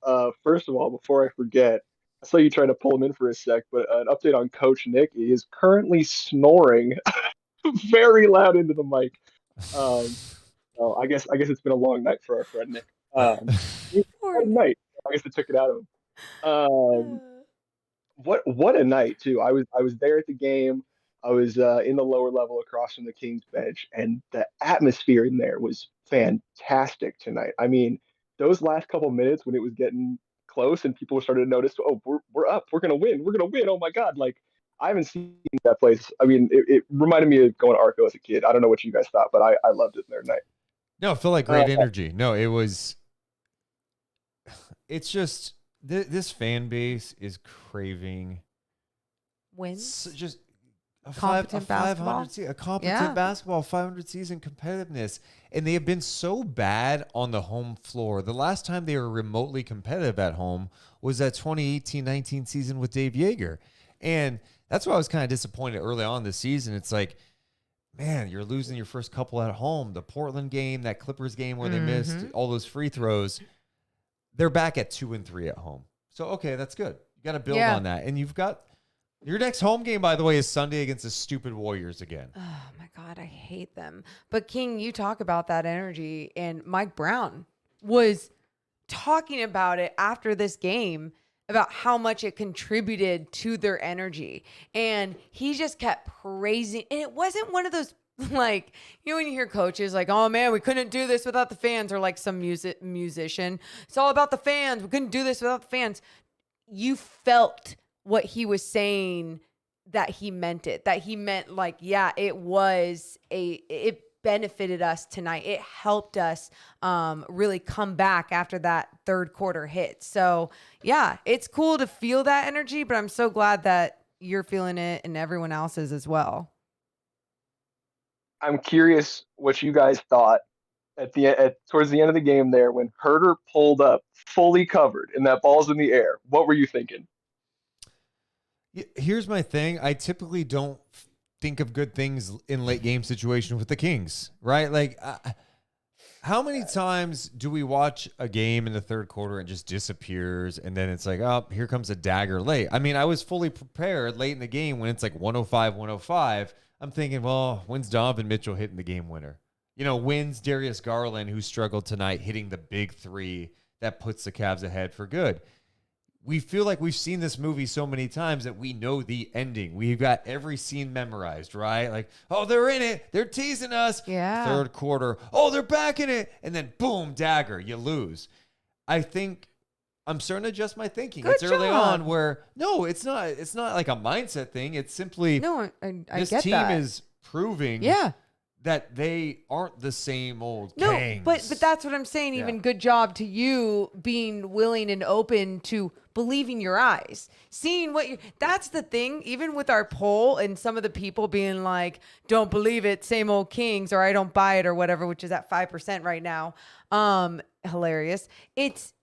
First of all, before I forget, I saw you trying to pull him in for a sec, but an update on Coach Nick. He is currently snoring very loud into the mic. So I guess it's been a long night for our friend Nick. It was a night. I guess they took it out of him. Um, what a night too. I was there at the game. I was in the lower level across from the Kings bench, and the atmosphere in there was fantastic tonight. I mean, those last couple minutes when it was getting close and people started to notice, oh, we're up, we're gonna win. Oh my God! Like I haven't seen that place. I mean, it reminded me of going to Arco as a kid. I don't know what you guys thought, but I loved it there tonight. No, it felt like great energy. No, it was. It's just this fan base is craving wins. Just a competent basketball. A competent basketball, 500 season competitiveness, and they have been so bad on the home floor. The last time they were remotely competitive at home was that 2018-19 season with Dave Yeager, and that's why I was kind of disappointed early on this season. It's like, man, you're losing your first couple at home. The Portland game, that Clippers game where they missed all those free throws. They're back at 2-3 at home. So, okay, that's good. You got to build on that. And you've got your next home game, by the way, is Sunday against the stupid Warriors again. Oh, my God, I hate them. But, King, you talk about that energy. And Mike Brown was talking about it after this game, about how much it contributed to their energy. And he just kept praising. And it wasn't one of those, like, you know, when you hear coaches like, oh man, we couldn't do this without the fans, or like some musician, it's all about the fans. We couldn't do this without the fans. You felt what he was saying, that he meant it, that he meant like, yeah, it benefited us tonight. It helped us really come back after that third quarter hit. So yeah, it's cool to feel that energy, but I'm so glad that you're feeling it and everyone else is as well. I'm curious what you guys thought towards the end of the game there when Herter pulled up fully covered and that ball's in the air. What were you thinking? Here's my thing. I typically don't think of good things in late game situation with the Kings, right? Like, how many times do we watch a game in the third quarter and just disappears, and then it's like, oh, here comes a dagger late. I mean, I was fully prepared late in the game when it's like 105. I'm thinking, well, when's Donovan Mitchell hitting the game winner? You know, when's Darius Garland, who struggled tonight, hitting the big three that puts the Cavs ahead for good? We feel like we've seen this movie so many times that we know the ending. We've got every scene memorized, right? Like, oh, they're in it. They're teasing us. Yeah. Third quarter. Oh, they're back in it. And then boom, dagger, you lose. I think I'm starting to adjust my thinking. Good it's early job. on where, no, it's not like a mindset thing. It's simply, no, I this get team that. is proving that they aren't the same old Kings. But that's what I'm saying. Even good job to you being willing and open to believing your eyes, seeing what you. That's the thing. Even with our poll and some of the people being like, "Don't believe it, same old Kings," or "I don't buy it," or whatever, which is at 5% right now. Hilarious. It's.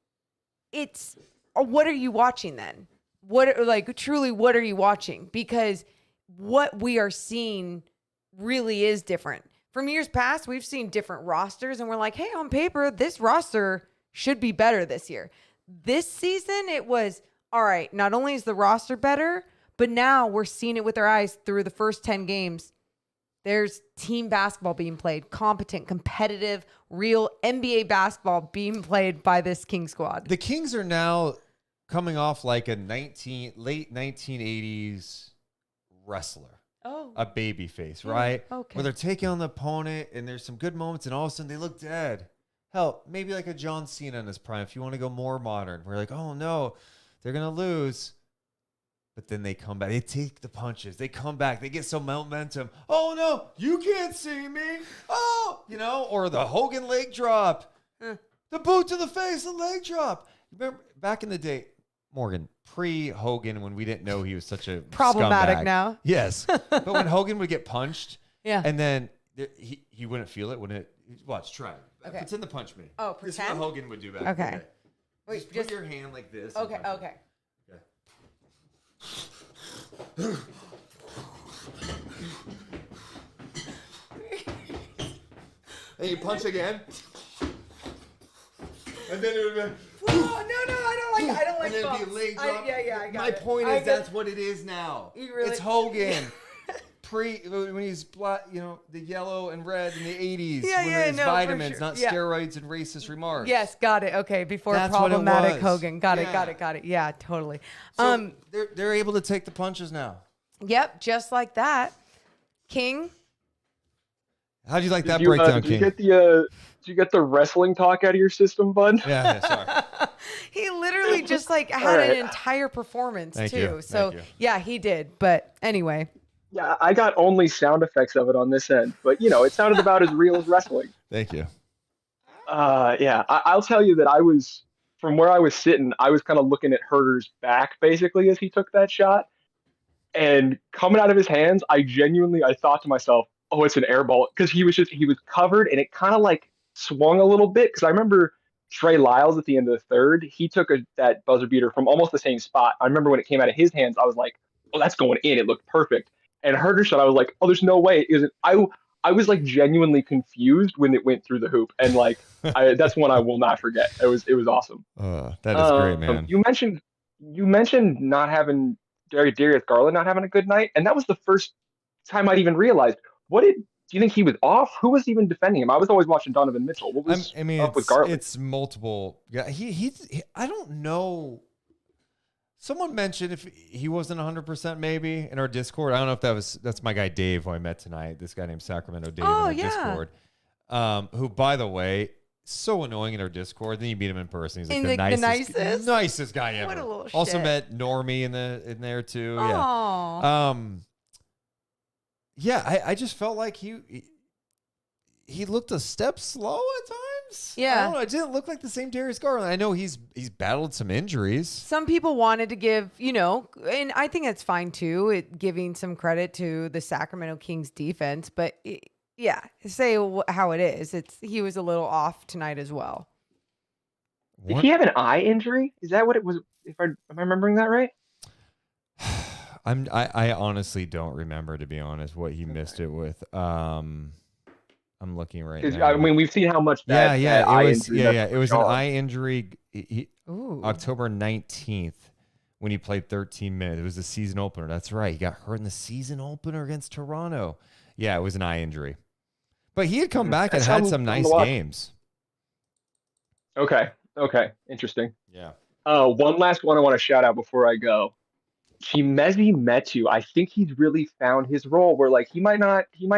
What are you watching then? What are you watching? Because what we are seeing really is different. From years past, we've seen different rosters, and we're like, hey, on paper, this roster should be better this year. This season, it was, all right, not only is the roster better, but now we're seeing it with our eyes through the first 10 games. There's team basketball being played, competent, competitive, real NBA basketball being played by this King squad. The Kings are now coming off like a late 1980s wrestler. Oh. A babyface, right? Okay. Where they're taking on the opponent and there's some good moments and all of a sudden they look dead. Hell, maybe like a John Cena in his prime if you want to go more modern. We're like, oh no, they're going to lose. But then they come back. They take the punches. They come back. They get some momentum. Oh no, you can't see me. Oh, or the Hogan leg drop. The boot to the face, the leg drop. Remember back in the day, Morgan, pre-Hogan, when we didn't know he was such a problematic scumbag. now. Yes. But when Hogan would get punched, and then he wouldn't feel it, wouldn't it? Watch, try. Okay. Pretend to punch me. Oh, This is pretend? what Hogan would do back Okay. in the day. Wait, Just put your hand like this. Okay, and punch me. okay. And you punch again. And then it would have been. Oh, no, I don't like and bumps. then be leg I drop. got My it. point I is get that's what it is now. It's Hogan. When he's black, the yellow and red in the 80s. When it's vitamins, not steroids and racist remarks. Yes, got it. Okay, before That's problematic what it was. Hogan. Got it. Yeah, totally. So they're able to take the punches now. Yep, just like that. King. How do you like that breakdown, King? Did you get the wrestling talk out of your system, bud? Yeah, sorry. He literally just had an entire performance Thank too. you. So Thank you. yeah, he did. But anyway. Yeah, I got only sound effects of it on this end, but it sounded about as real as wrestling. Thank you. Yeah, I'll tell you that from where I was sitting, I was kind of looking at Herder's back basically as he took that shot, and coming out of his hands, I thought to myself, oh, it's an air ball, because he was covered, and it kind of swung a little bit, because I remember Trey Lyles at the end of the third, he took that buzzer beater from almost the same spot. I remember when it came out of his hands, I was like, oh, that's going in. It looked perfect. And Herder's shot, I was like, oh, there's no way. I was genuinely confused when it went through the hoop, and that's one I will not forget. It was awesome. That is great, man. You mentioned not having Darius Garland not having a good night, and that was the first time I'd even realized. Do you think he was off? Who was even defending him? I was always watching Donovan Mitchell. What was up with Garland? It's multiple. Yeah, he I don't know. Someone mentioned if he wasn't 100% maybe in our Discord. I don't know if that's my guy Dave who I met tonight. This guy named Sacramento Dave in our Discord. Who, by the way, so annoying in our Discord. Then you meet him in person. He's like the nicest guy ever. What a little also shit. met Normie in there too. Aww. Yeah. I just felt like he looked a step slow at times. Yeah. I don't know. It didn't look like the same Darius Garland. I know he's battled some injuries. Some people wanted to give, and I think it's fine too, giving some credit to the Sacramento Kings defense. But say how it is. He was a little off tonight as well. Did he have an eye injury? Is that what it was? Am I remembering that right? I honestly don't remember, to be honest, what he missed it with. I'm looking right now. I mean, we've seen how much that it was an eye injury. October 19th when he played 13 minutes. It was the season opener. That's right. He got hurt in the season opener against Toronto. Yeah, it was an eye injury. But he had come back and had some nice games. Okay. Interesting. Yeah. One last one I want to shout out before I go. Chimezi Metu, I think he's really found his role where he might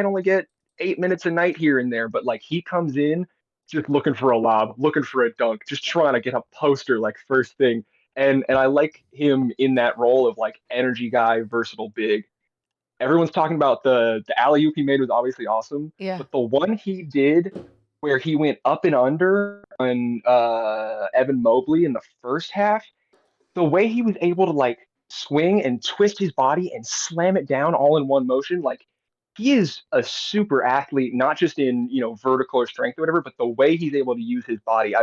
only get 8 minutes a night here and there, but he comes in just looking for a lob, looking for a dunk, just trying to get a poster first thing. And I like him in that role of energy guy, versatile big. Everyone's talking about the alley-oop he made was obviously awesome. Yeah. But the one he did where he went up and under on Evan Mobley in the first half, the way he was able to swing and twist his body and slam it down all in one motion, he is a super athlete, not just in vertical or strength or whatever, but the way he's able to use his body.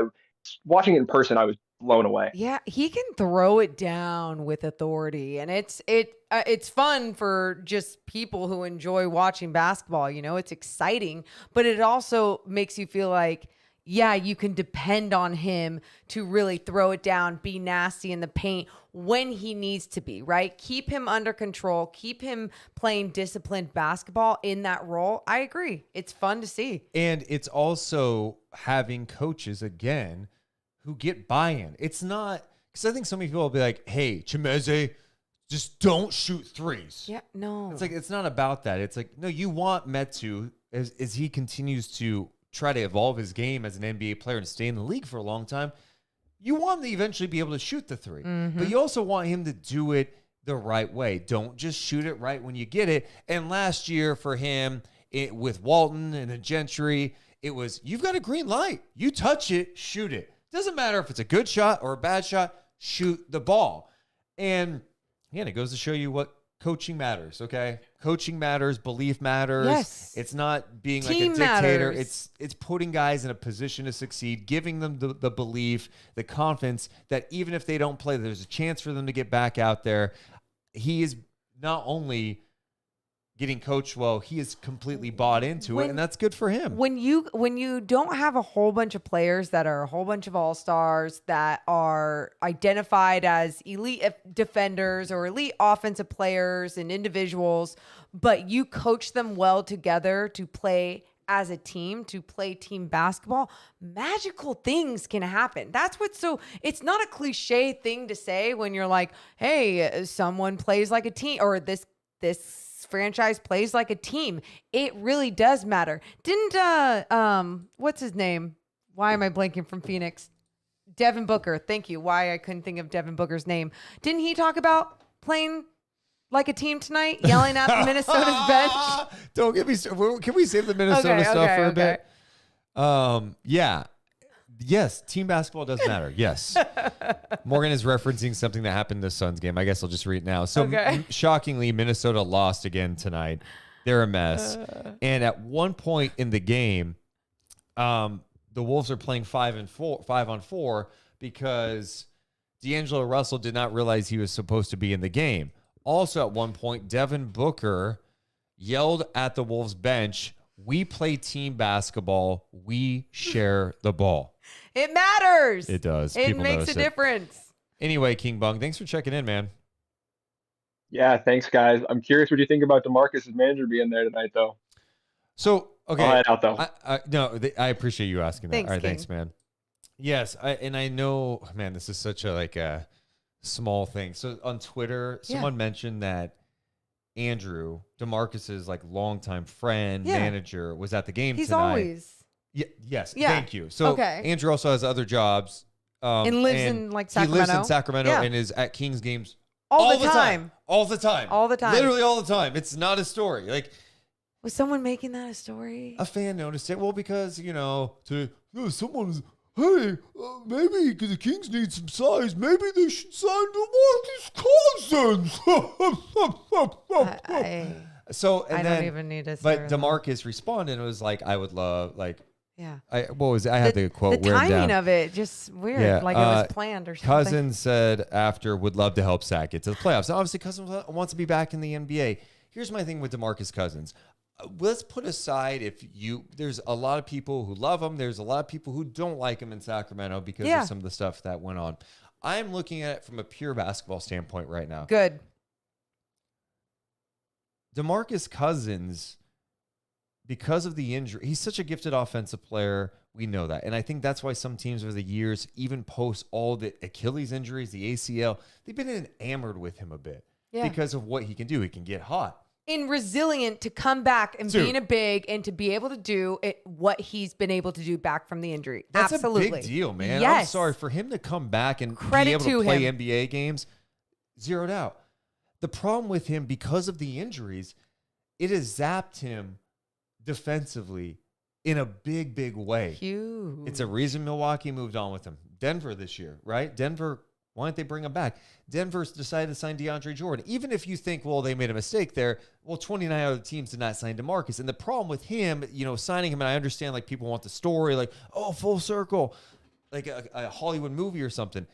Watching it in person, I was blown away. Yeah, he can throw it down with authority, and it's fun for just people who enjoy watching basketball. It's exciting, but it also makes you feel like, yeah, you can depend on him to really throw it down, be nasty in the paint when he needs to be, right? Keep him under control, keep him playing disciplined basketball in that role. I agree. It's fun to see. And it's also having coaches, again, who get buy-in. It's not, because I think so many people will be like, hey, Chimeze, just don't shoot threes. Yeah, no. It's not about that. It's no, you want Metu, as he continues to try to evolve his game as an NBA player and stay in the league for a long time, you want him to eventually be able to shoot the three. Mm-hmm. But you also want him to do it the right way. Don't just shoot it right when you get it. And last year for him, with Walton and the Gentry, it was, you've got a green light. You touch it, shoot it. Doesn't matter if it's a good shot or a bad shot, shoot the ball. And again, it goes to show you what coaching matters, okay? Coaching matters, belief matters. Yes. It's not being Team like a dictator. matters. It's putting guys in a position to succeed, giving them the belief, the confidence that even if they don't play, there's a chance for them to get back out there. He is not only getting coached well. He is completely bought into it, and that's good for him. When you don't have a whole bunch of players that are a whole bunch of all-stars that are identified as elite defenders or elite offensive players and individuals, but you coach them well together to play as a team, to play team basketball, magical things can happen. That's what's it's not a cliche thing to say when you're like, hey, someone plays like a team, or this franchise plays like a team. It really does matter. Didn't what's his name? Why am I blanking from Phoenix? Devin Booker. Thank you. Why I couldn't think of Devin Booker's name. Didn't he talk about playing like a team tonight, yelling at the Minnesota's bench? Don't get me started. Can we save the Minnesota stuff for a bit? Yeah. Yes, team basketball does matter. Yes. Morgan is referencing something that happened in the Suns game. I guess I'll just read it now. So shockingly, Minnesota lost again tonight. They're a mess. And at one point in the game, the Wolves are playing 5-on-4 because D'Angelo Russell did not realize he was supposed to be in the game. Also, at one point, Devin Booker yelled at the Wolves bench, "We play team basketball. We share the ball." It matters. It does. It People makes a notice it. difference. Anyway, King Bung, thanks for checking in, man. Yeah, thanks, guys. I'm curious what you think about DeMarcus's manager being there tonight, though. So, okay. I'll head out, though. I appreciate you asking that. Thanks, All right, King. thanks, man. Yes, I know, man, this is such a small thing. So on Twitter, someone mentioned that Andrew, DeMarcus's longtime friend, manager, was at the game He's tonight. always. Yes, thank you. So Okay. Andrew also has other jobs. And lives in Sacramento. He lives in Sacramento Yeah. and is at Kings games All the time. All the time. All the time. Literally all the time. It's not a story. Was someone making that a story? A fan noticed it. Well, because, someone was, hey, maybe the Kings need some size. Maybe they should sign DeMarcus Cousins. I don't even need to. But DeMarcus responded and was like, I would love, yeah. I had the quote. The written timing down. of it just weird. Yeah, It was planned or something. Cousins said after would love to help Sack get to the playoffs. Now, obviously, Cousins wants to be back in the NBA. Here's my thing with DeMarcus Cousins. Let's put aside there's a lot of people who love him. There's a lot of people who don't like him in Sacramento because of some of the stuff that went on. I'm looking at it from a pure basketball standpoint right now. Good. DeMarcus Cousins, because of the injury, he's such a gifted offensive player. We know that. And I think that's why some teams over the years, even post all the Achilles injuries, the ACL, they've been enamored with him a bit because of what he can do. He can get hot. And resilient to come back and being a big and to be able to do what he's been able to do back from the injury. That's Absolutely. a big deal, man. Yes. I'm sorry for him to come back and Credit be able to to play him. NBA games. Zeroed out. The problem with him, because of the injuries, it has zapped him defensively in a big, big way. Huge. It's a reason Milwaukee moved on with him. Denver this year, right? Denver, why didn't they bring him back? Denver decided to sign DeAndre Jordan. Even if you think, well, they made a mistake there, 29 other teams did not sign DeMarcus. And the problem with him, signing him, and I understand people want the story, full circle, like a Hollywood movie or something.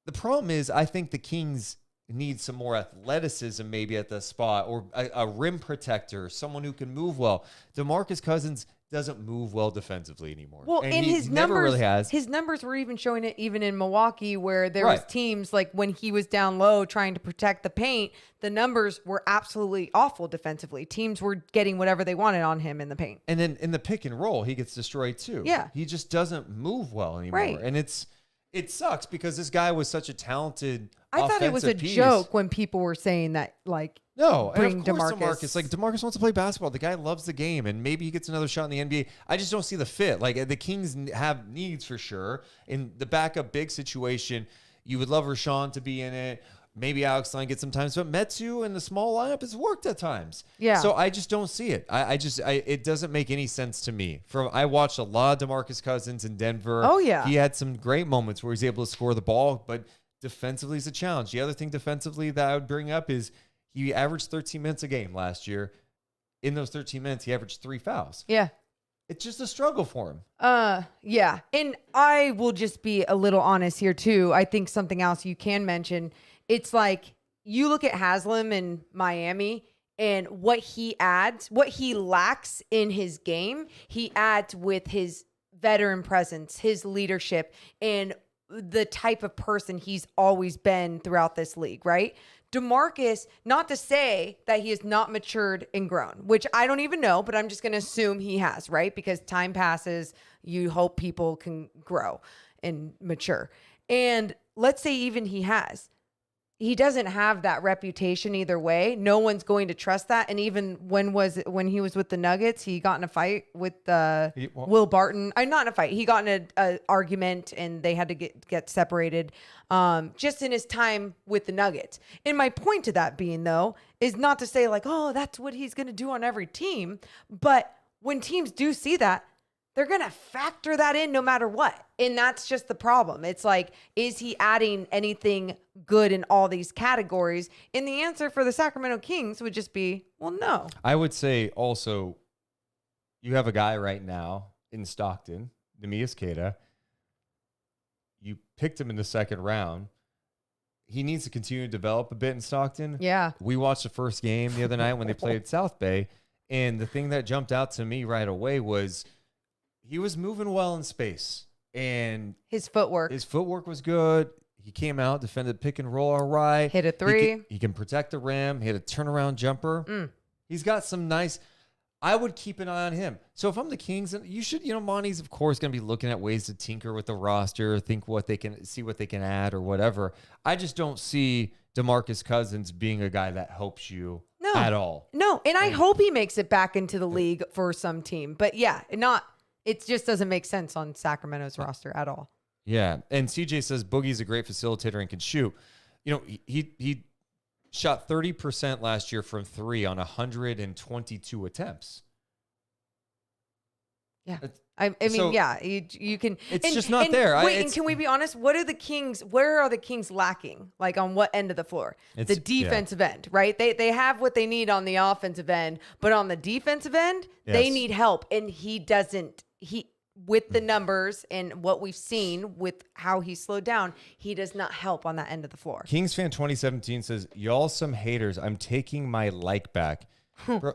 The problem is, I think the Kings need some more athleticism maybe at the spot, or a rim protector, someone who can move well. DeMarcus Cousins doesn't move well defensively anymore. Well, and he his never numbers, really has. his numbers were even showing it even in Milwaukee, where there was teams when he was down low trying to protect the paint, the numbers were absolutely awful defensively. Teams were getting whatever they wanted on him in the paint. And then in the pick and roll, he gets destroyed too. Yeah. He just doesn't move well anymore. Right. And it sucks because this guy was such a talented I thought it was a offensive piece. joke when people were saying that, No, bring and of course DeMarcus. DeMarcus wants to play basketball. The guy loves the game, and maybe he gets another shot in the NBA. I just don't see the fit. The Kings have needs for sure. In the backup big situation, you would love Richaun to be in it. Maybe Alex Line gets some times, but Metu in the small lineup has worked at times. Yeah. So I just don't see it. It doesn't make any sense to me. I watched a lot of DeMarcus Cousins in Denver. Oh, yeah. He had some great moments where he's able to score the ball, but defensively is a challenge. The other thing defensively that I would bring up is he averaged 13 minutes a game last year. In those 13 minutes, he averaged 3 fouls. Yeah. It's just a struggle for him. Yeah. And I will just be a little honest here too. I think something else you can mention, it's you look at Haslam in Miami, and what he adds, what he lacks in his game, he adds with his veteran presence, his leadership, and the type of person he's always been throughout this league, right? DeMarcus, not to say that he has not matured and grown, which I don't even know, but I'm just going to assume he has, right? Because time passes, you hope people can grow and mature. And let's say even he has. He doesn't have that reputation either way. No one's going to trust that. And even when he was with the Nuggets, he got in a fight with Will Barton. Not in a fight. He got in an argument and they had to get separated just in his time with the Nuggets. And my point to that being, though, is not to say like, oh, that's what he's going to do on every team. But when teams do see that, they're going to factor that in no matter what. And that's just the problem. It's like, is he adding anything good in all these categories? And the answer for the Sacramento Kings would just be, well, no. I would say also, you have a guy right now in Stockton, Neemias Queta. You picked him in the second round. He needs to continue to develop a bit in Stockton. Yeah. We watched the first game the other night when they played South Bay. And the thing that jumped out to me right away was he was moving well in space. And his footwork was good. He came out, defended pick and roll all right. Hit a three. He can protect the rim. Hit a turnaround jumper. He's got some nice. I would keep an eye on him. So if I'm the Kings, you should, Monty's of course going to be looking at ways to tinker with the roster, see what they can add or whatever. I just don't see DeMarcus Cousins being a guy that helps you at all. No, and I hope he makes it back into the league for some team. But yeah, it just doesn't make sense on Sacramento's roster at all. Yeah, and CJ says Boogie's a great facilitator and can shoot. He shot 30% last year from three on 122 attempts. Yeah. I mean, you can. It's just not there. And can we be honest? Where are the Kings lacking? Like on what end of the floor? The defensive end, right? They have what they need on the offensive end, but on the defensive end, they need help. And he doesn't. With the numbers and what we've seen with how he slowed down, he does not help on that end of the floor. Kings fan 2017 says, y'all some haters. I'm taking my like back. Bro,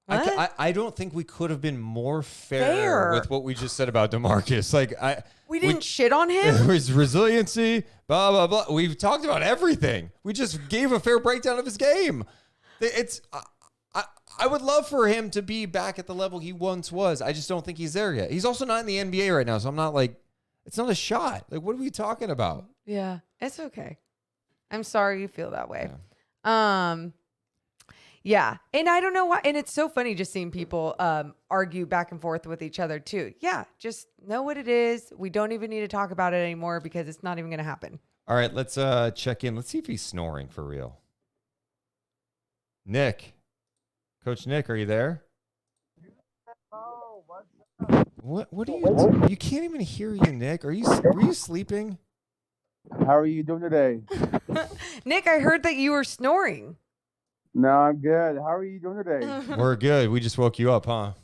I don't think we could have been more fair with what we just said about DeMarcus. We didn't shit on him. His resiliency, blah, blah, blah. We've talked about everything. We just gave a fair breakdown of his game. I would love for him to be back at the level he once was. I just don't think he's there yet. He's also not in the NBA right now, so I'm not it's not a shot. What are we talking about? Yeah, it's okay. I'm sorry you feel that way. Yeah. And I don't know why. And it's so funny just seeing people argue back and forth with each other too. Yeah, just know what it is. We don't even need to talk about it anymore because it's not even going to happen. All right, let's check in. Let's see if he's snoring for real. Nick. Coach Nick, are you there? What are you doing? You can't even hear you, Nick. Were you sleeping? How are you doing today? Nick, I heard that you were snoring. No, I'm good. How are you doing today? We're good. We just woke you up, huh?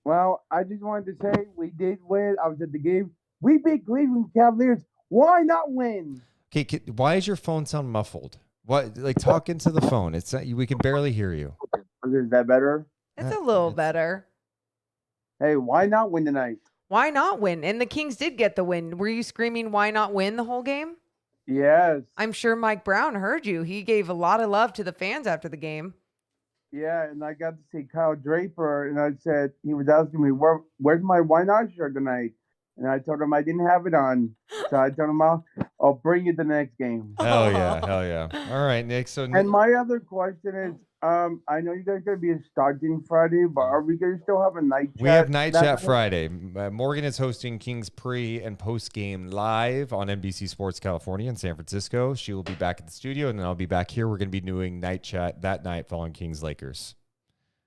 Well, I just wanted to say we did win. I was at the game. We beat Cleveland Cavaliers. Why not win? Okay, why does your phone sound muffled? What? Talk into the phone. It's not, we can barely hear you. Is that better? It's a little better. Hey, why not win tonight? Why not win? And the Kings did get the win. Were you screaming, why not win the whole game? Yes. I'm sure Mike Brown heard you. He gave a lot of love to the fans after the game. Yeah, and I got to see Kyle Draper, and I said, he was asking me, where's my why not shirt tonight? And I told him I didn't have it on. So I told him I'll bring you the next game. Hell yeah. All right, Nick. So and my other question is, I know you guys are going to be starting Friday, but are we going to still have a night chat? We have night chat Friday. Morgan is hosting Kings pre and post game live on NBC Sports California in San Francisco. She will be back at the studio, and then I'll be back here. We're going to be doing night chat that night following Kings Lakers.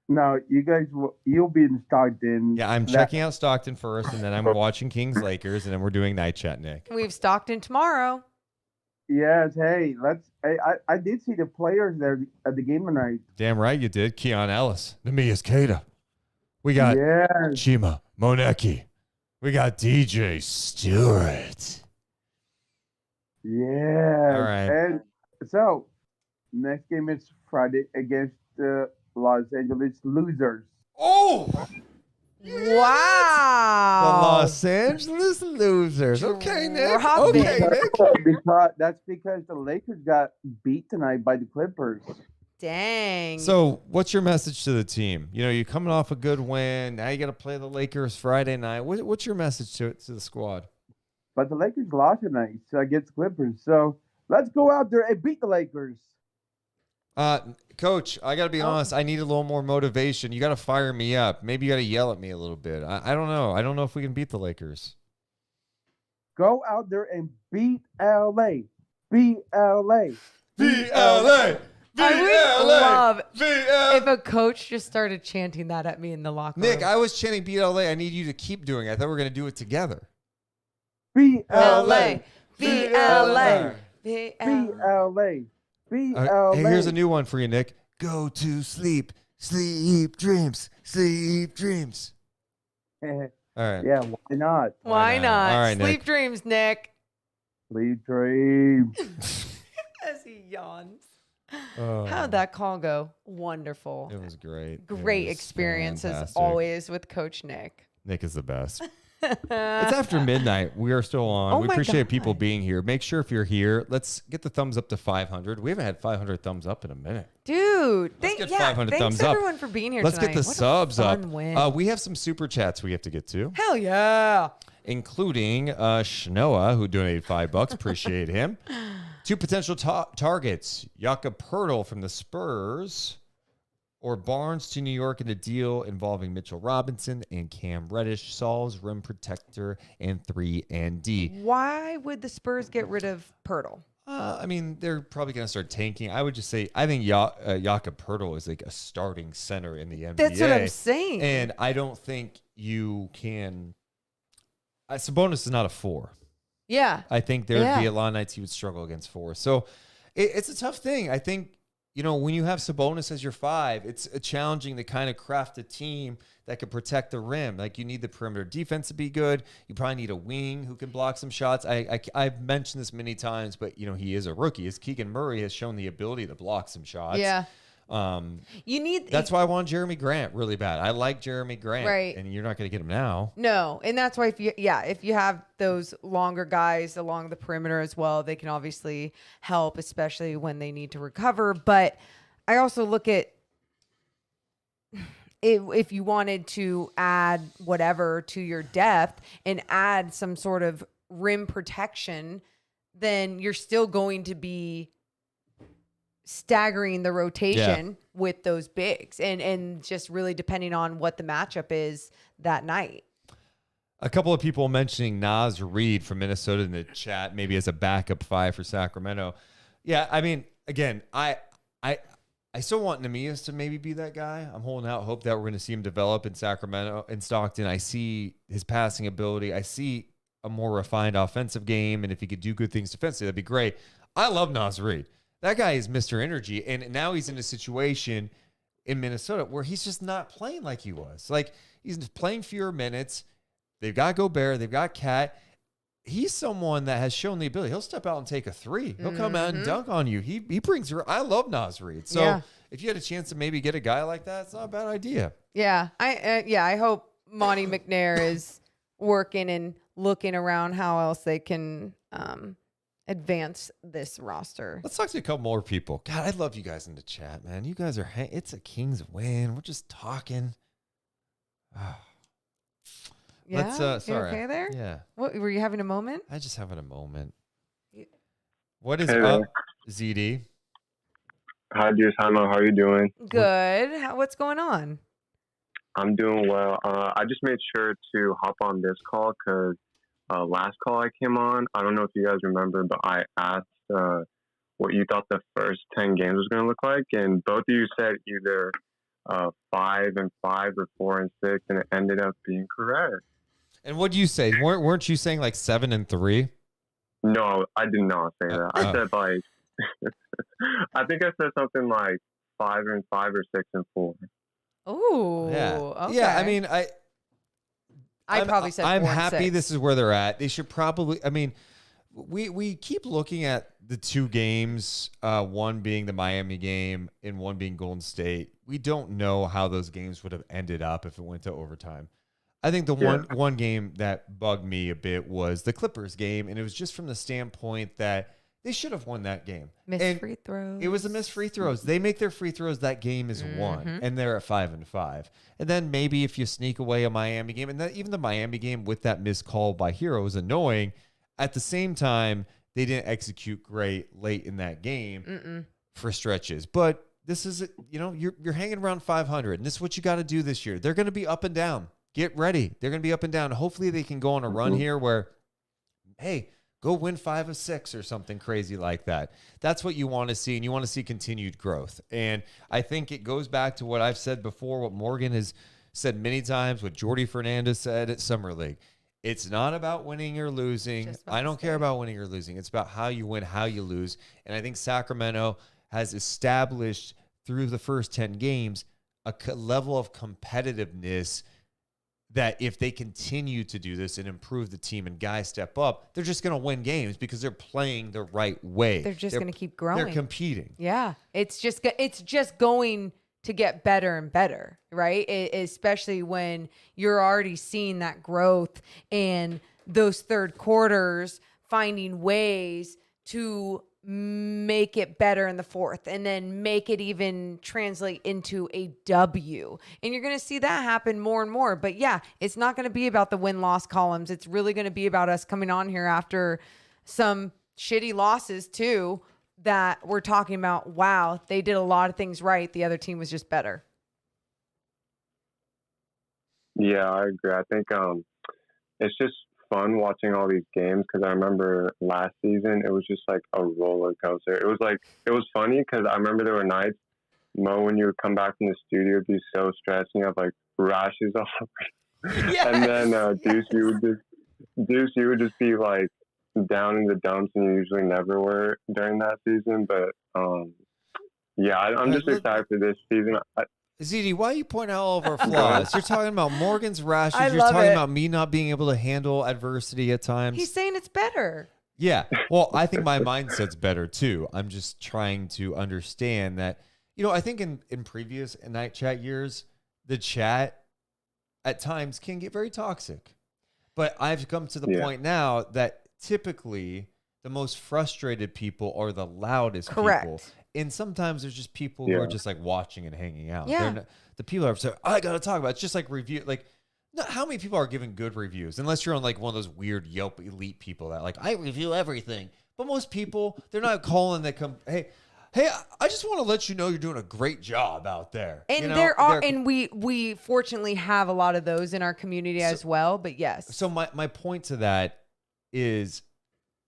No, you'll be in Stockton. Yeah, I'm checking out Stockton first, and then I'm watching Kings Lakers, and then we're doing night chat, Nick. We have Stockton tomorrow. Yes, hey, I did see the players there at the game tonight. Damn right you did. Keon Ellis, Neemias Queta. We got Chima Monecki. We got DJ Stewart. Yeah. All right. And so, next game is Friday against Los Angeles losers. Oh, Wow. the Los Angeles losers. Okay, Nick. Drop Okay, it. Nick. That's because the Lakers got beat tonight by the Clippers. Dang. So, what's your message to the team? You know, you're coming off a good win. Now you got to play the Lakers Friday night. What's your message to the squad? But the Lakers lost tonight against the Clippers. So let's go out there and beat the Lakers. Coach, I got to be honest. I need a little more motivation. You got to fire me up. Maybe you got to yell at me a little bit. I don't know. I don't know if we can beat the Lakers. Go out there and beat LA. Beat LA. Beat LA. I would love if a coach just started chanting that at me in the locker room. Nick, I was chanting BLA. I need you to keep doing it. I thought we were going to do it together. BLA. BLA. BLA. BLA. Hey, here's a new one for you, Nick. Go to sleep. Sleep dreams. Sleep dreams. All right. Yeah, why not? Why not? All right, Sleep Nick. dreams, Nick. Sleep dreams. As he yawns. Oh. How'd that call go? Wonderful. It was great. Great It was experience as fantastic. always with Coach Nick. Nick is the best. It's after midnight. We are still on. Oh We my appreciate God. people being here. Make sure if you're here, let's get the thumbs up to 500. We haven't had 500 thumbs up in a minute. Dude, Let's get yeah, 500 thanks thumbs up. everyone for being here Let's tonight. get the What a subs up. fun win. We have some super chats we have to get to, Hell yeah. including Shnoa, who donated $5. Appreciate him. 2 potential targets: Jakob Poeltl from the Spurs, or Barnes to New York in a deal involving Mitchell Robinson and Cam Reddish solves rim protector and 3-and-D. Why would the Spurs get rid of Pirtle? I mean, they're probably going to start tanking. I would just say I think Jakob Poeltl is like a starting center in the NBA. That's what I'm saying. And I don't think you can. Sabonis is not a 4. Yeah. I think there would be a lot of nights he would struggle against 4. So it's a tough thing. I think, you know, when you have Sabonis as your 5, it's challenging to kind of craft a team that can protect the rim. Like, you need the perimeter defense to be good. You probably need a wing who can block some shots. I've mentioned this many times, but, you know, he is a rookie. Keegan Murray has shown the ability to block some shots. Yeah. You need. That's why I want Jeremy Grant really bad. I like Jeremy Grant, Right. and you're not going to get him now. No, and that's why if you have those longer guys along the perimeter as well, they can obviously help, especially when they need to recover. But I also look at if you wanted to add whatever to your depth and add some sort of rim protection, then you're still going to be staggering the rotation with those bigs and just really depending on what the matchup is that night. A couple of people mentioning Naz Reid from Minnesota in the chat, maybe as a backup 5 for Sacramento. Yeah, I mean, again, I still want Nemias to maybe be that guy. I'm holding out hope that we're going to see him develop in Sacramento, in Stockton. I see his passing ability. I see a more refined offensive game, and if he could do good things defensively, that'd be great. I love Naz Reid. That guy is Mr. Energy, and now he's in a situation in Minnesota where he's just not playing like he was. Like, he's playing fewer minutes. They've got Gobert. They've got Cat. He's someone that has shown the ability. He'll step out and take a 3. He'll come out and dunk on you. He brings – I love Naz Reid. So if you had a chance to maybe get a guy like that, it's not a bad idea. Yeah. I hope Monty McNair is working and looking around how else they can advance this roster. Let's talk to a couple more people. God, I love you guys in the chat, man. You guys are it's a Kings win. We're just talking. Yeah? Let's You sorry. okay there? Yeah. What were you having a moment? I just having a moment. What is Hey up, there. ZD? Hi, Deuce. How are you doing? Good. What's going on? I'm doing well. I just made sure to hop on this call because last call I came on, I don't know if you guys remember, but I asked what you thought the first 10 games was going to look like, and both of you said either 5-5 or 4-6, and it ended up being correct. And what do you say? Weren't you saying like 7-3? No, I did not say that. I said like, I think I said something like 5-5 or 6-4. Oh, Yeah. okay. Yeah, I mean, I probably said I'm 4 and happy 6. this is where they're at. They should probably, I mean, we keep looking at the two games, one being the Miami game and one being Golden State. We don't know how those games would have ended up if it went to overtime. I think the one game that bugged me a bit was the Clippers game, and it was just from the standpoint that they should have won that game. Missed free throws. It was the missed free throws. They make their free throws, that game is won, and they're at 5-5. And then maybe if you sneak away a Miami game, and even the Miami game with that missed call by Hero was annoying. At the same time, they didn't execute great late in that game for stretches. But this is, you're hanging around 500, and this is what you got to do this year. They're going to be up and down. Get ready. They're going to be up and down. Hopefully they can go on a run here where, hey, go win 5 of 6 or something crazy like that. That's what you want to see, and you want to see continued growth. And I think it goes back to what I've said before, what Morgan has said many times, what Jordy Fernandez said at Summer League. It's not about winning or losing. I don't care about winning or losing. It's about how you win, how you lose. And I think Sacramento has established through the first 10 games a level of competitiveness that if they continue to do this and improve the team and guys step up, they're just going to win games because they're playing the right way. They're just going to keep growing. They're competing. Yeah. It's just going to get better and better, right? Especially when you're already seeing that growth and those third quarters finding ways to make it better in the fourth and then make it even translate into a W. And you're going to see that happen more and more. But yeah, it's not going to be about the win-loss columns. It's really going to be about us coming on here after some shitty losses too, that we're talking about, wow, they did a lot of things right. The other team was just better. Yeah, I agree. I think it's just fun watching all these games because I remember last season it was just like a roller coaster. It was funny because I remember there were nights, Mo, when you would come back from the studio, it'd be so stressed and you have like rashes all over. Yes. And then Deuce, you would just be like down in the dumps, and you usually never were during that season. But yeah, I'm just excited for this season. ZD, why are you pointing out all of our flaws? You're talking about Morgan's rashes. You're love talking it. about me not being able to handle adversity at times. He's saying it's better. Yeah. Well, I think my mindset's better too. I'm just trying to understand that, I think in previous night chat years, the chat at times can get very toxic. But I've come to the point now that typically the most frustrated people are the loudest people. And sometimes there's just people who are just like watching and hanging out. Yeah. The people are saying, I got to talk about it. It's just like review. Like, how many people are giving good reviews? Unless you're on like one of those weird Yelp elite people that like, I review everything. But most people, they're not calling that come, hey, I just want to let you know you're doing a great job out there. And and we fortunately have a lot of those in our community as well. But yes. So my point to that is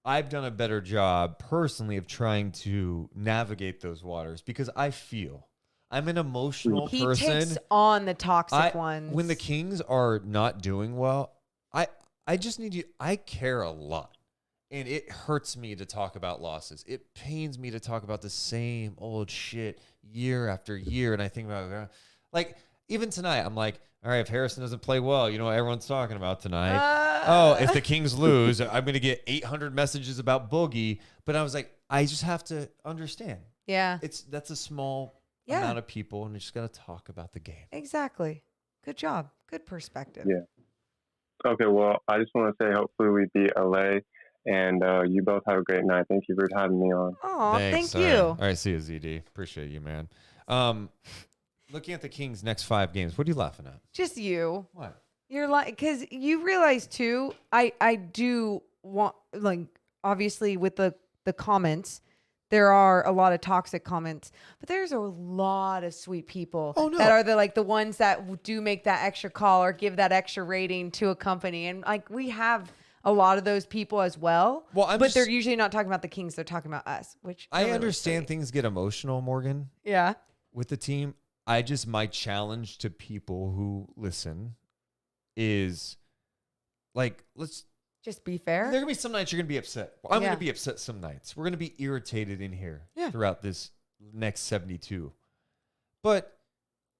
I've done a better job personally of trying to navigate those waters because I feel I'm an emotional person. He takes on the toxic ones. When the Kings are not doing well, I just need you. I care a lot. And it hurts me to talk about losses. It pains me to talk about the same old shit year after year. And I think about, like, even tonight, I'm like, all right, if Harrison doesn't play well, you know what everyone's talking about tonight? If the Kings lose, I'm going to get 800 messages about Boogie. But I was like, I just have to understand. Yeah. That's a small amount of people, and we just got to talk about the game. Exactly. Good job. Good perspective. Yeah. Okay, well, I just want to say hopefully we beat LA. And you both have a great night. Thank you for having me on. Oh, thank you. All right, see you, ZD. Appreciate you, man. Looking at the Kings' next 5 games, what are you laughing at? Just you. What? You're like, because you realize too, I do want, like, obviously with the comments, there are a lot of toxic comments, but there's a lot of sweet people that are the ones that do make that extra call or give that extra rating to a company. And like, we have a lot of those people as well. But they're usually not talking about the Kings. They're talking about us, which I understand things get emotional, Morgan. Yeah. With the team. My challenge to people who listen is like, let's just be fair. There are going to be some nights you're going to be upset. I'm going to be upset some nights. We're going to be irritated in here throughout this next 72. But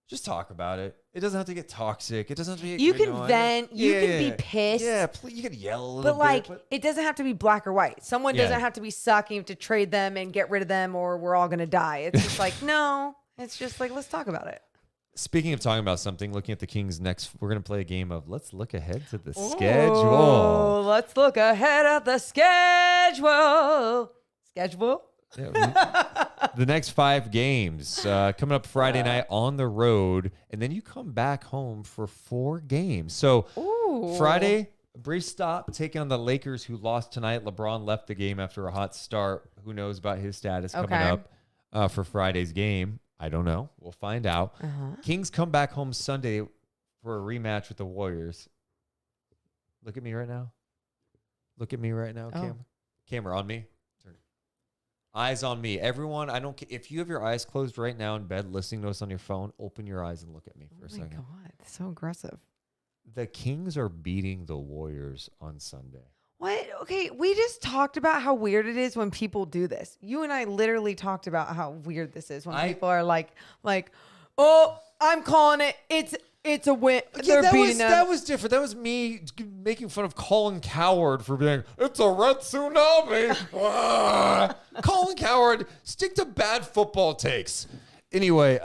Just talk about it. It doesn't have to get toxic. It doesn't have to get You can vent. You can be pissed. Yeah, you can yell a little but like, bit. it doesn't have to be black or white. Someone doesn't have to be sucking to trade them and get rid of them, or we're all gonna die. It's just like, no. It's just like, let's talk about it. Speaking of talking about something, looking at the Kings next, we're gonna play a game of let's look ahead to the schedule. Let's look ahead at the schedule. Yeah, the next 5 games coming up Friday night on the road, and then you come back home for 4 games. So Friday, a brief stop, taking on the Lakers, who lost tonight. LeBron left the game after a hot start. Who knows about his status coming up for Friday's game? I don't know. We'll find out. Kings come back home Sunday for a rematch with the Warriors. Look at me right now. Look at me right now, camera on me. Eyes on me. Everyone, I don't care. If you have your eyes closed right now in bed listening to us on your phone, open your eyes and look at me for a second. Oh my God, so aggressive. The Kings are beating the Warriors on Sunday. What? Okay, we just talked about how weird it is when people do this. You and I literally talked about how weird this is when people are like, oh, I'm calling it. It's a win. Yeah, that was different. That was me making fun of Colin Coward for being, it's a red tsunami. Colin Coward, stick to bad football takes. Anyway,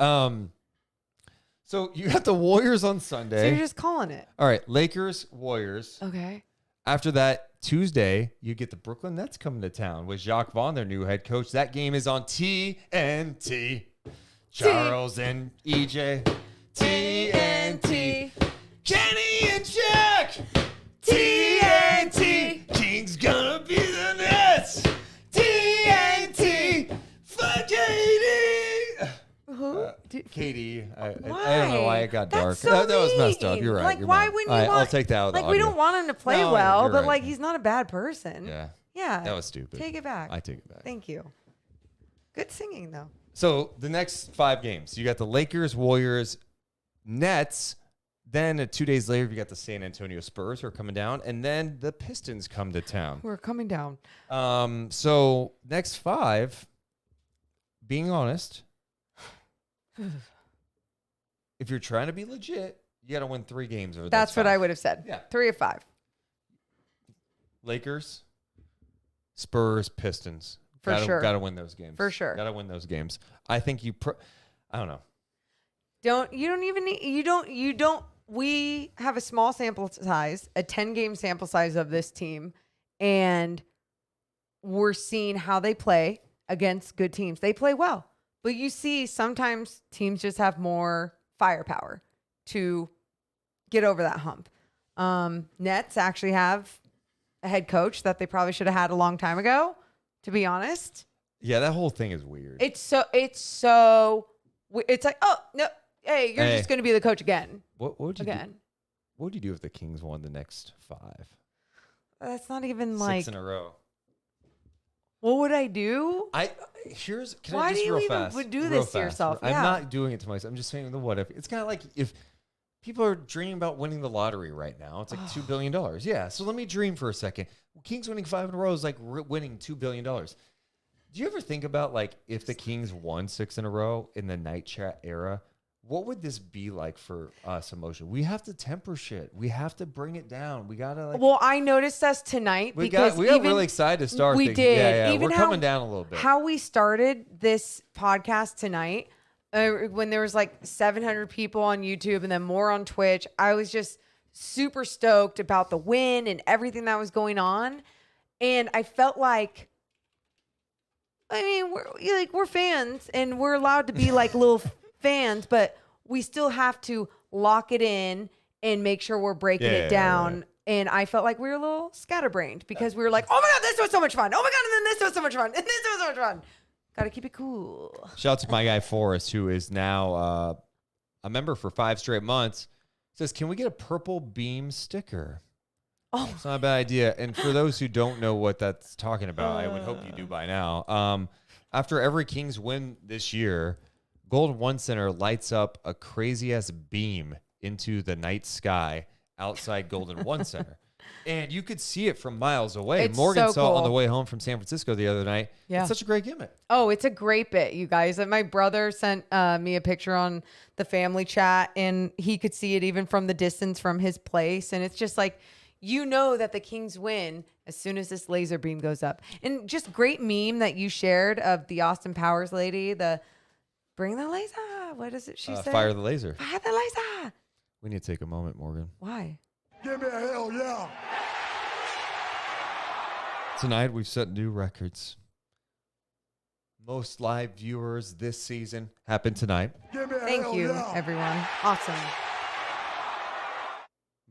so you got the Warriors on Sunday. So you're just calling it. All right, Lakers, Warriors. Okay. After that, Tuesday, you get the Brooklyn Nets coming to town with Jacques Vaughn, their new head coach. That game is on TNT. Charles and EJ. TNT. Kenny and Jack. TNT. King's gonna be the Nets. TNT. Fuck Katie. Who? Katie. I don't know why it got dark. So that was messed up. You're right. Like, You're why right. wouldn't you want? I'll take that out of the Like, we don't audio. want him to play No, well, you're but right. like, he's not a bad person. Yeah. Yeah. That was stupid. Take it back. I take it back. Thank you. Good singing, though. So the next 5 games, you got the Lakers, Warriors, Nets. Then 2 days later, you got the San Antonio Spurs who are coming down, and then the Pistons come to town. We're coming down. So next 5, being honest, if you're trying to be legit, you got to win 3 games. That's what I would have said. Yeah. 3 of 5. Lakers, Spurs, Pistons. For sure. Got to win those games. For sure. Got to win those games. I think I don't know. We have a small sample size, a 10-game sample size of this team, and we're seeing how they play against good teams. They play well, but you see sometimes teams just have more firepower to get over that hump. Nets actually have a head coach that they probably should have had a long time ago, to be honest. Yeah, that whole thing is weird. It's like, oh, no, hey, you're just going to be the coach again. What would you again? do? What would you do if the Kings won the next 5? That's not even 6 in a row. What would I do? Why do you even do this to yourself? I'm not doing it to myself. I'm just saying the what if. It's kind of like if people are dreaming about winning the lottery right now. It's like $2 billion. Yeah. So let me dream for a second. Kings winning 5 in a row is like winning $2 billion. Do you ever think about like if the Kings won 6 in a row in the night chat era? What would this be like for us emotionally? We have to temper shit. We have to bring it down. We gotta Well, I noticed us tonight we because got really excited to start. We did. Yeah. Even we're coming down a little bit. How we started this podcast tonight, when there was like 700 people on YouTube and then more on Twitch, I was just super stoked about the win and everything that was going on, and I felt like, I mean, we're fans and we're allowed to be like little fans, but we still have to lock it in and make sure we're breaking it down. Right. And I felt like we were a little scatterbrained because we were like, oh my God, this was so much fun. Oh my God, and then this was so much fun. And this was so much fun. Got to keep it cool. Shout out to my guy Forrest, who is now a member for 5 straight months. Says, can we get a purple beam sticker? Oh, it's not a bad idea. And for those who don't know what that's talking about, I would hope you do by now. After every Kings win this year, Golden One Center lights up a crazy ass beam into the night sky outside Golden One Center. And you could see it from miles away. It's Morgan so saw it on the cool. way home from San Francisco the other night. Yeah. It's such a great gimmick. Oh, it's a great bit, you guys. My brother sent me a picture on the family chat, and he could see it even from the distance from his place. And it's just like, you know that the Kings win as soon as this laser beam goes up. And just great meme that you shared of the Austin Powers lady, the bring the laser. What is it she said? Fire the laser. Fire the laser. We need to take a moment, Morgan. Why? Give me a hell yeah. Tonight, we've set new records. Most live viewers this season happened tonight. Thank you, everyone. Awesome.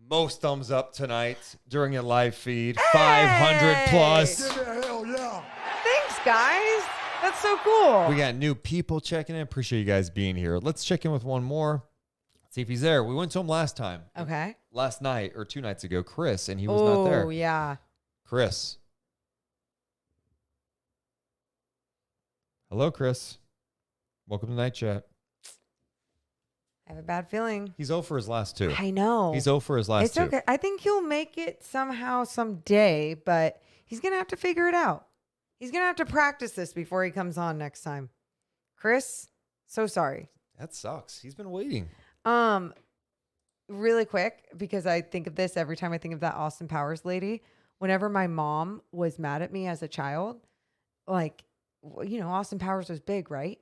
Most thumbs up tonight during a live feed. 500 plus. Give me a hell yeah. Thanks, guys. That's so cool. We got new people checking in. Appreciate you guys being here. Let's check in with one more. See if he's there. We went to him last time. Okay. Last night or 2 nights ago, Chris, and he was not there. Oh, yeah. Chris. Hello, Chris. Welcome to Night Chat. I have a bad feeling. He's 0 for his last 2. I know. He's 0 for his last It's 2. okay. I think he'll make it somehow someday, but he's going to have to figure it out. He's going to have to practice this before he comes on next time. Chris, so sorry. That sucks. He's been waiting. Really quick, because I think of this every time I think of that Austin Powers lady. Whenever my mom was mad at me as a child, like, you know, Austin Powers was big, right?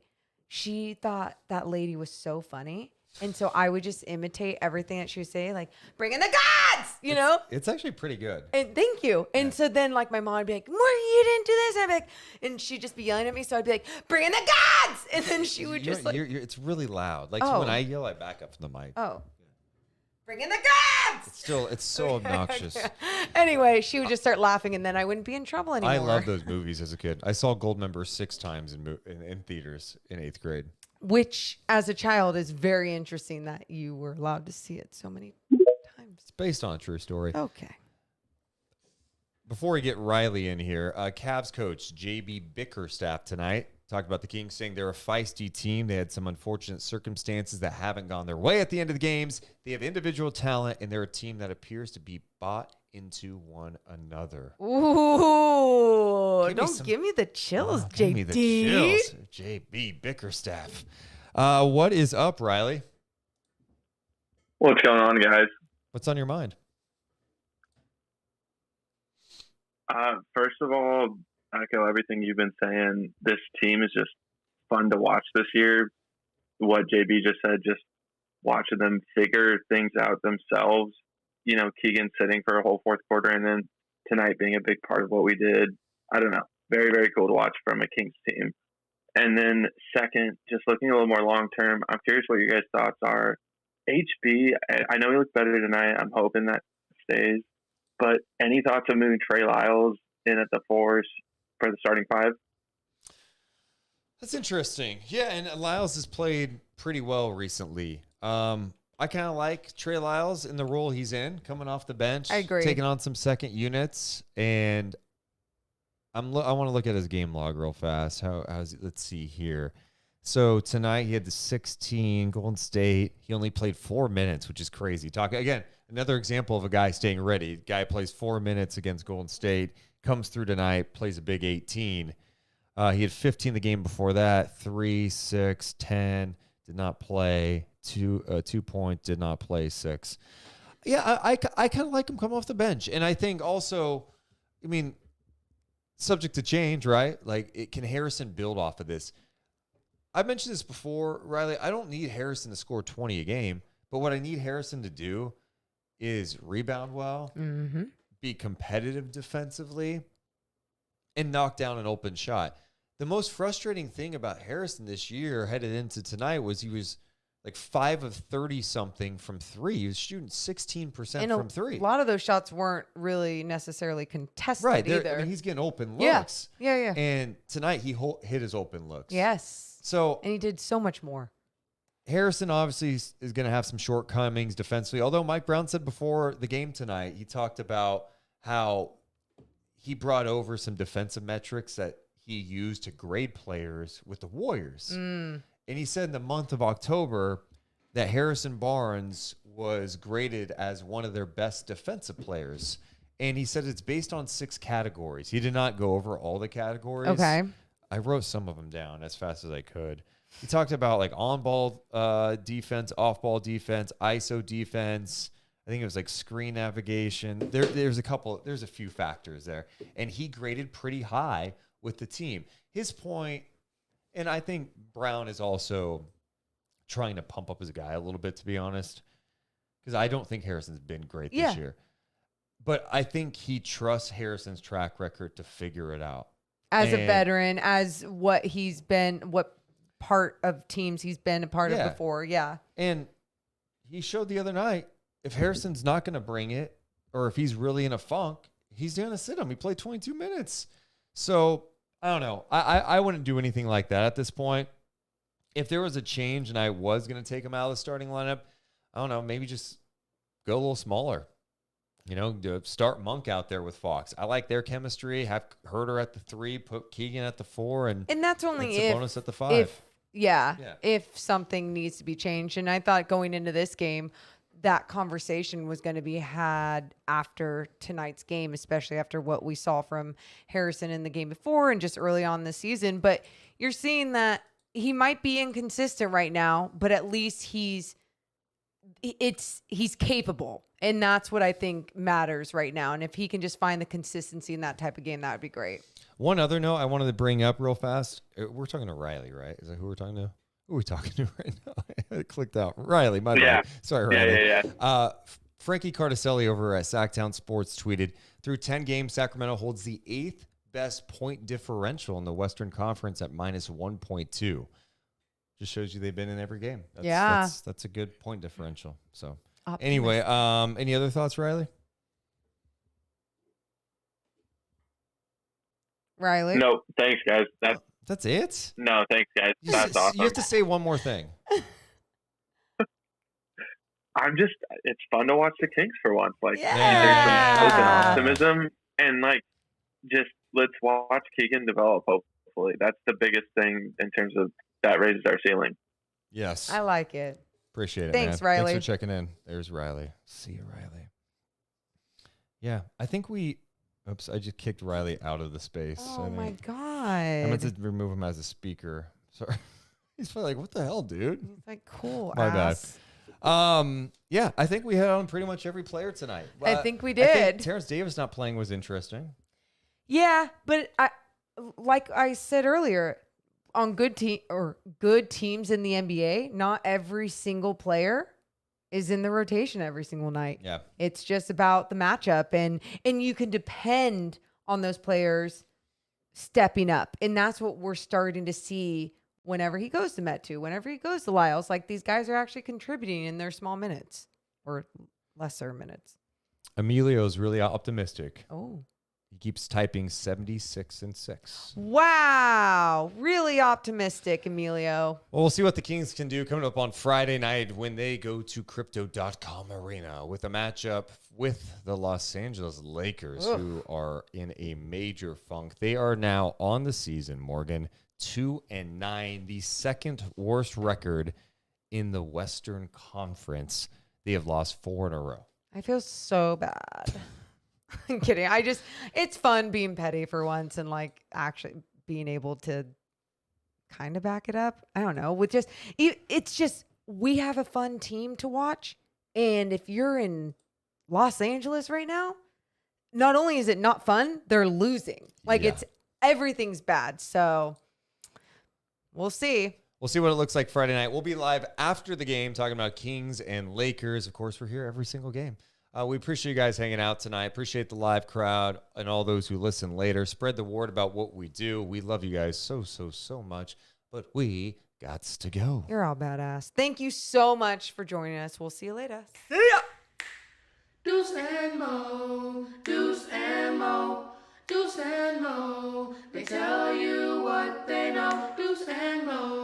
She thought that lady was so funny. And so I would just imitate everything that she would say, like, bring in the gods, you know? It's actually pretty good. And thank you. And so then, like, my mom would be like, Morgan, you didn't do this. And I'd be like, and she'd just be yelling at me. So I'd be like, bring in the gods. And then she would just like, it's really loud. Like Oh. when I yell, I back up from the mic. oh, bring in the gods. It's so obnoxious. Anyway, she would just start laughing, and then I wouldn't be in trouble anymore. I love those movies as a kid. I saw Goldmember 6 times in theaters in 8th grade. Which, as a child, is very interesting that you were allowed to see it so many times. It's based on a true story. Okay. Before we get Riley in here, Cavs coach JB Bickerstaff tonight talked about the Kings, saying they're a feisty team. They had some unfortunate circumstances that haven't gone their way at the end of the games. They have individual talent, and they're a team that appears to be bought into one another. Ooh, give me the chills, JD. Give me the chills. JB Bickerstaff. What is up, Riley? What's going on, guys? What's on your mind? First of all, I echo everything you've been saying. This team is just fun to watch this year. What JB just said, just watching them figure things out themselves. You know, Keegan sitting for a whole fourth quarter, and then tonight being a big part of what we did. I don't know. Very, very cool to watch from a Kings team. And then second, just looking a little more long-term, I'm curious what your guys' thoughts are. HB, I know he looked better tonight. I'm hoping that stays. But any thoughts of moving Trey Lyles in at the 4s for the starting 5? That's interesting. Yeah, and Lyles has played pretty well recently. I kind of like Trey Lyles in the role he's in, coming off the bench. I agree. Taking on some second units. And I want to look at his game log real fast. Let's see here. So tonight he had the 16, Golden State. He only played 4 minutes, which is crazy. Again, another example of a guy staying ready. Guy plays 4 minutes against Golden State, comes through tonight, plays a big 18. He had 15 the game before that, 3, 6, 10, did not play, 2 point, did not play 6. Yeah, I kind of like him come off the bench. And I think also, I mean, subject to change, right? Like, can Harrison build off of this? I've mentioned this before, Riley. I don't need Harrison to score 20 a game, but what I need Harrison to do is rebound well, be competitive defensively, and knock down an open shot. The most frustrating thing about Harrison this year headed into tonight was he was like 5 of 30-something from 3. He was shooting 16% from 3. A lot of those shots weren't really necessarily contested either. I mean, he's getting open looks. Yeah. And tonight he hit his open looks. Yes. So, and he did so much more. Harrison obviously is going to have some shortcomings defensively. Although Mike Brown said before the game tonight, he talked about how he brought over some defensive metrics that he used to grade players with the Warriors. And he said in the month of October that Harrison Barnes was graded as one of their best defensive players. And he said it's based on 6 categories. He did not go over all the categories. Okay. I wrote some of them down as fast as I could. He talked about like on-ball defense, off-ball defense, ISO defense. I think it was like screen navigation. There's a few factors there. And he graded pretty high with the team. His point, and I think Brown is also trying to pump up his guy a little bit, to be honest, because I don't think Harrison's been great this year. But I think he trusts Harrison's track record to figure it out. As a veteran, as what part of teams he's been a part of before. Yeah. And he showed the other night, if Harrison's not going to bring it, or if he's really in a funk, he's going to sit him. He played 22 minutes. So I don't know. I wouldn't do anything like that at this point. If there was a change and I was going to take him out of the starting lineup, I don't know, maybe just go a little smaller. You know, start Monk out there with Fox. I like their chemistry. Have Herter at the 3, put Keegan at the 4, and that's only if bonus at the 5. If something needs to be changed. And I thought going into this game, that conversation was going to be had after tonight's game, especially after what we saw from Harrison in the game before and just early on this season. But you're seeing that he might be inconsistent right now, but at least he's capable. And that's what I think matters right now. And if he can just find the consistency in that type of game, that would be great. One other note I wanted to bring up real fast. We're talking to Riley, right? Is that who we're talking to? Who are we talking to right now? It clicked out. Riley, my bad. Sorry, Riley. Yeah. Frankie Cardicelli over at Sacktown Sports tweeted, through 10 games, Sacramento holds the 8th best point differential in the Western Conference at minus 1.2. Just shows you they've been in every game. That's a good point differential. So anyway, any other thoughts, Riley? No, thanks, guys. That's it? No, thanks, guys. That's awesome. You have to say one more thing. It's fun to watch the Kings for once. Like, there's some open optimism, and like, just let's watch Keegan develop. Hopefully, that's the biggest thing in terms of that raises our ceiling. Yes, I like it. Appreciate it. Thanks, man. Riley. Thanks for checking in. There's Riley. See you, Riley. Yeah, I think we. Oops, I just kicked Riley out of the space. Oh my god! I meant to remove him as a speaker. Sorry. He's probably like, "What the hell, dude?" He's like, "Cool." My ass. bad. Yeah, I think we hit on pretty much every player tonight. I think we did. I think Terrence Davis not playing was interesting. Yeah, but like I said earlier, on good teams in the NBA, not every single player is in the rotation every single night. Yeah. It's just about the matchup, and you can depend on those players stepping up. And that's what we're starting to see whenever he goes to Metu, whenever he goes to Lyles. Like, these guys are actually contributing in their small minutes or lesser minutes. Emilio's really optimistic. Oh. He keeps typing 76 and 6. Wow. Really optimistic, Emilio. Well, we'll see what the Kings can do coming up on Friday night when they go to Crypto.com Arena with a matchup with the Los Angeles Lakers, who are in a major funk. They are now on the season, Morgan, 2-9, the second worst record in the Western Conference. They have lost 4 in a row. I feel so bad. I'm kidding. It's fun being petty for once and like actually being able to kind of back it up. I don't know. It's just, we have a fun team to watch. And if you're in Los Angeles right now, not only is it not fun, they're losing. Like everything's bad. So we'll see. We'll see what it looks like Friday night. We'll be live after the game talking about Kings and Lakers. Of course, we're here every single game. We appreciate you guys hanging out tonight. Appreciate the live crowd and all those who listen later. Spread the word about what we do. We love you guys so, so, so much. But we gots to go. You're all badass. Thank you so much for joining us. We'll see you later. See ya! Deuce and Mo, Deuce and Mo, Deuce and Mo. They tell you what they know. Deuce and Mo.